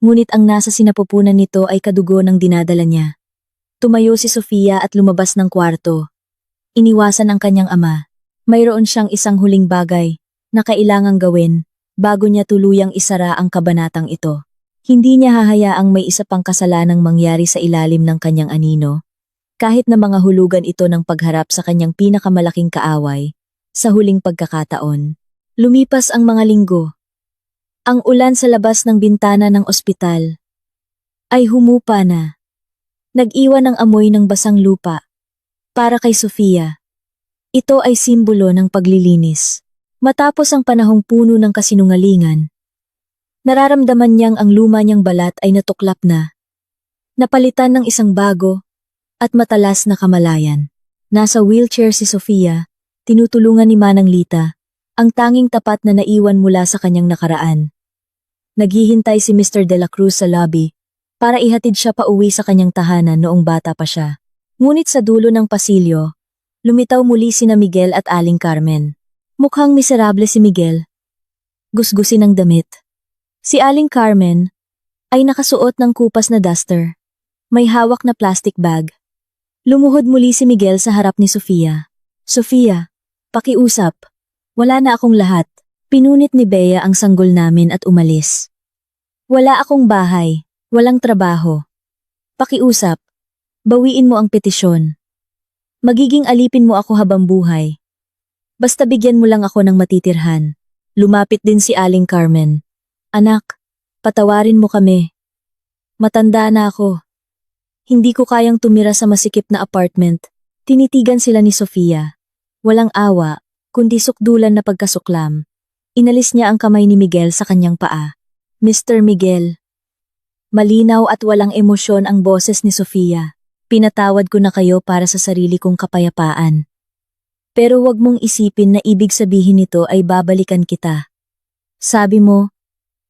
ngunit ang nasa sinapupunan nito ay kadugo ng dinadala niya. Tumayo si Sofia at lumabas ng kwarto. Iniwasan ang kanyang ama. Mayroon siyang isang huling bagay na kailangang gawin bago niya tuluyang isara ang kabanatang ito. Hindi niya hahayaang may isa pang kasalanang mangyari sa ilalim ng kanyang anino, kahit na mga hulugan ito ng pagharap sa kanyang pinakamalaking kaaway. Sa huling pagkakataon, lumipas ang mga linggo. Ang ulan sa labas ng bintana ng ospital ay humupa na. Nag-iwan ng amoy ng basang lupa. Para kay Sofia, ito ay simbolo ng paglilinis. Matapos ang panahong puno ng kasinungalingan, nararamdaman niyang ang luma niyang balat ay natuklap na. Napalitan ng isang bago at matalas na kamalayan. Nasa wheelchair si Sofia, tinutulungan ni Manang Lita, ang tanging tapat na naiwan mula sa kanyang nakaraan. Naghihintay si Mr. De La Cruz sa lobby para ihatid siya pauwi sa kanyang tahanan noong bata pa siya. Ngunit sa dulo ng pasilyo, lumitaw muli sina Miguel at Aling Carmen. Mukhang miserable si Miguel. Gusgusin ang damit. Si Aling Carmen ay nakasuot ng kupas na duster. May hawak na plastic bag. Lumuhod muli si Miguel sa harap ni Sofia. Sofia, pakiusap. Wala na akong lahat. Pinunit ni Bea ang sanggol namin at umalis. Wala akong bahay. Walang trabaho. Pakiusap. Bawiin mo ang petisyon. Magiging alipin mo ako habang buhay. Basta bigyan mo lang ako ng matitirhan. Lumapit din si Aling Carmen. Anak, patawarin mo kami. Matanda na ako. Hindi ko kayang tumira sa masikip na apartment. Tinitigan sila ni Sofia. Walang awa, kundi sukdulan na pagkasuklam. Inalis niya ang kamay ni Miguel sa kanyang paa. Mr. Miguel. Malinaw at walang emosyon ang boses ni Sofia. Pinatawad ko na kayo para sa sarili kong kapayapaan. Pero wag mong isipin na ibig sabihin nito ay babalikan kita. Sabi mo,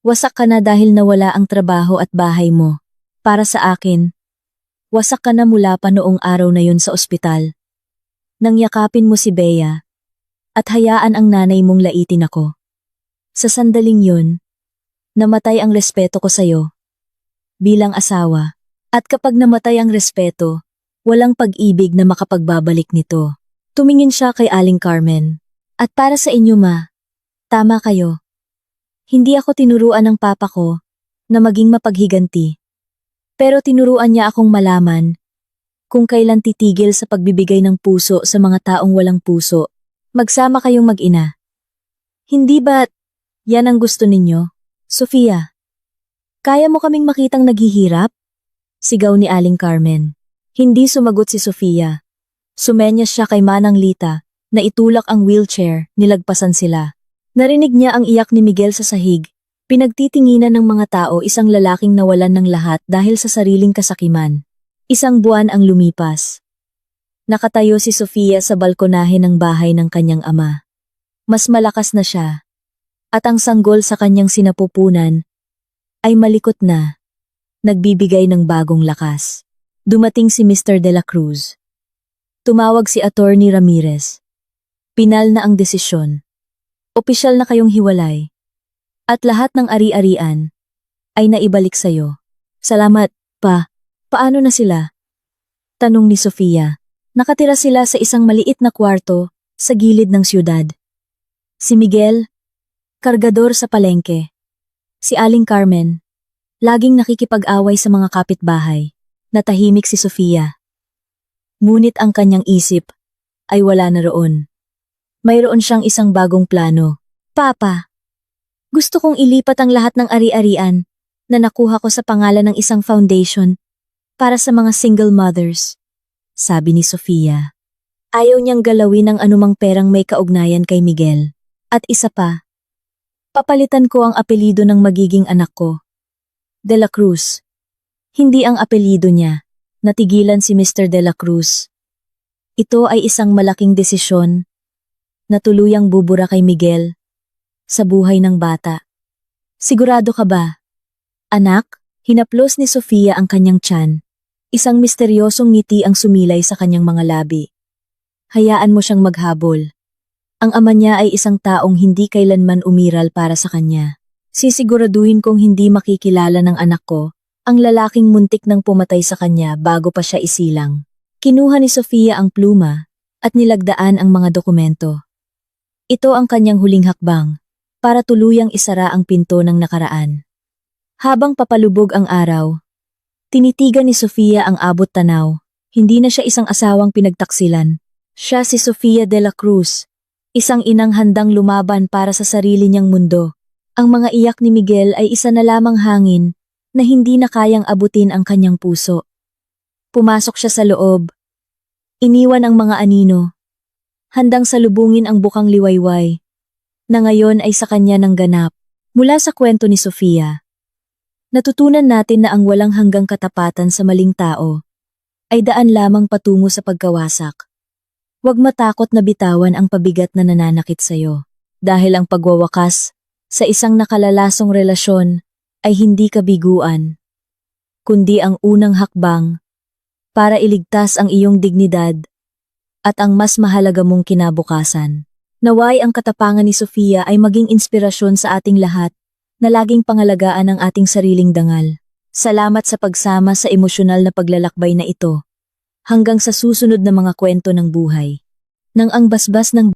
wasak ka na dahil nawala ang trabaho at bahay mo. Para sa akin, wasak ka na mula pa noong araw na yun sa ospital. Nang yakapin mo si Bea, at hayaan ang nanay mong laitin ako. Sa sandaling yun, namatay ang respeto ko sa'yo. Bilang asawa, at kapag namatay ang respeto, walang pag-ibig na makapagbabalik nito. Tumingin siya kay Aling Carmen. At para sa inyo ma, tama kayo. Hindi ako tinuruan ng papa ko na maging mapaghiganti. Pero tinuruan niya akong malaman kung kailan titigil sa pagbibigay ng puso sa mga taong walang puso. Magsama kayong mag-ina. Hindi ba't yan ang gusto ninyo? Sofia, kaya mo kaming makitang naghihirap? Sigaw ni Aling Carmen. Hindi sumagot si Sofia. Sumenyas siya kay Manang Lita na itulak ang wheelchair, nilagpasan sila. Narinig niya ang iyak ni Miguel sa sahig. Pinagtitinginan ng mga tao isang lalaking nawalan ng lahat dahil sa sariling kasakiman. Isang buwan ang lumipas. Nakatayo si Sofia sa balkonahe ng bahay ng kanyang ama. Mas malakas na siya. At ang sanggol sa kanyang sinapupunan ay malikot na, nagbibigay ng bagong lakas. Dumating si Mr. De La Cruz. Tumawag si Attorney Ramirez. Pinal na ang desisyon. Opisyal na kayong hiwalay. At lahat ng ari-arian ay naibalik sa'yo. Salamat, pa. Paano na sila? Tanong ni Sofia. Nakatira sila sa isang maliit na kwarto sa gilid ng siyudad. Si Miguel, kargador sa palengke. Si Aling Carmen, laging nakikipag-away sa mga kapitbahay. Natahimik si Sofia. Ngunit ang kanyang isip ay wala na roon. Mayroon siyang isang bagong plano. Papa, gusto kong ilipat ang lahat ng ari-arian na nakuha ko sa pangalan ng isang foundation para sa mga single mothers, sabi ni Sofia. Ayaw niyang galawin ang anumang perang may kaugnayan kay Miguel. At isa pa, papalitan ko ang apelyido ng magiging anak ko, De La Cruz. Hindi ang apelyido niya. Natigilan si Mr. De La Cruz. Ito ay isang malaking desisyon na tuluyang bubura kay Miguel sa buhay ng bata. Sigurado ka ba? Anak, hinaplos ni Sofia ang kanyang tiyan. Isang misteryosong ngiti ang sumilay sa kanyang mga labi. Hayaan mo siyang maghabol. Ang ama niya ay isang taong hindi kailanman umiral para sa kanya. Sisiguraduhin kong hindi makikilala ng anak ko ang lalaking muntik nang pumatay sa kanya bago pa siya isilang. Kinuha ni Sofia ang pluma at nilagdaan ang mga dokumento. Ito ang kanyang huling hakbang para tuluyang isara ang pinto ng nakaraan. Habang papalubog ang araw, tinitigan ni Sofia ang abot tanaw. Hindi na siya isang asawang pinagtaksilan. Siya si Sofia de la Cruz, isang inang handang lumaban para sa sarili niyang mundo. Ang mga iyak ni Miguel ay isa na lamang hangin na hindi na kayang abutin ang kanyang puso. Pumasok siya sa loob. Iniwan ang mga anino. Handang salubungin ang bukang liwayway, na ngayon ay sa kanya ng ganap. Mula sa kwento ni Sofia, natutunan natin na ang walang hanggang katapatan sa maling tao ay daan lamang patungo sa pagkawasak. Huwag matakot na bitawan ang pabigat na nananakit sa'yo, dahil ang pagwawakas sa isang nakalalasong relasyon ay hindi kabiguan, kundi ang unang hakbang para iligtas ang iyong dignidad at ang mas mahalaga mong kinabukasan. Naway ang katapangan ni Sofia ay maging inspirasyon sa ating lahat na laging pangalagaan ang ating sariling dangal. Salamat sa pagsama sa emosyonal na paglalakbay na ito. Hanggang sa susunod na mga kwento ng buhay. Nang ang basbas ng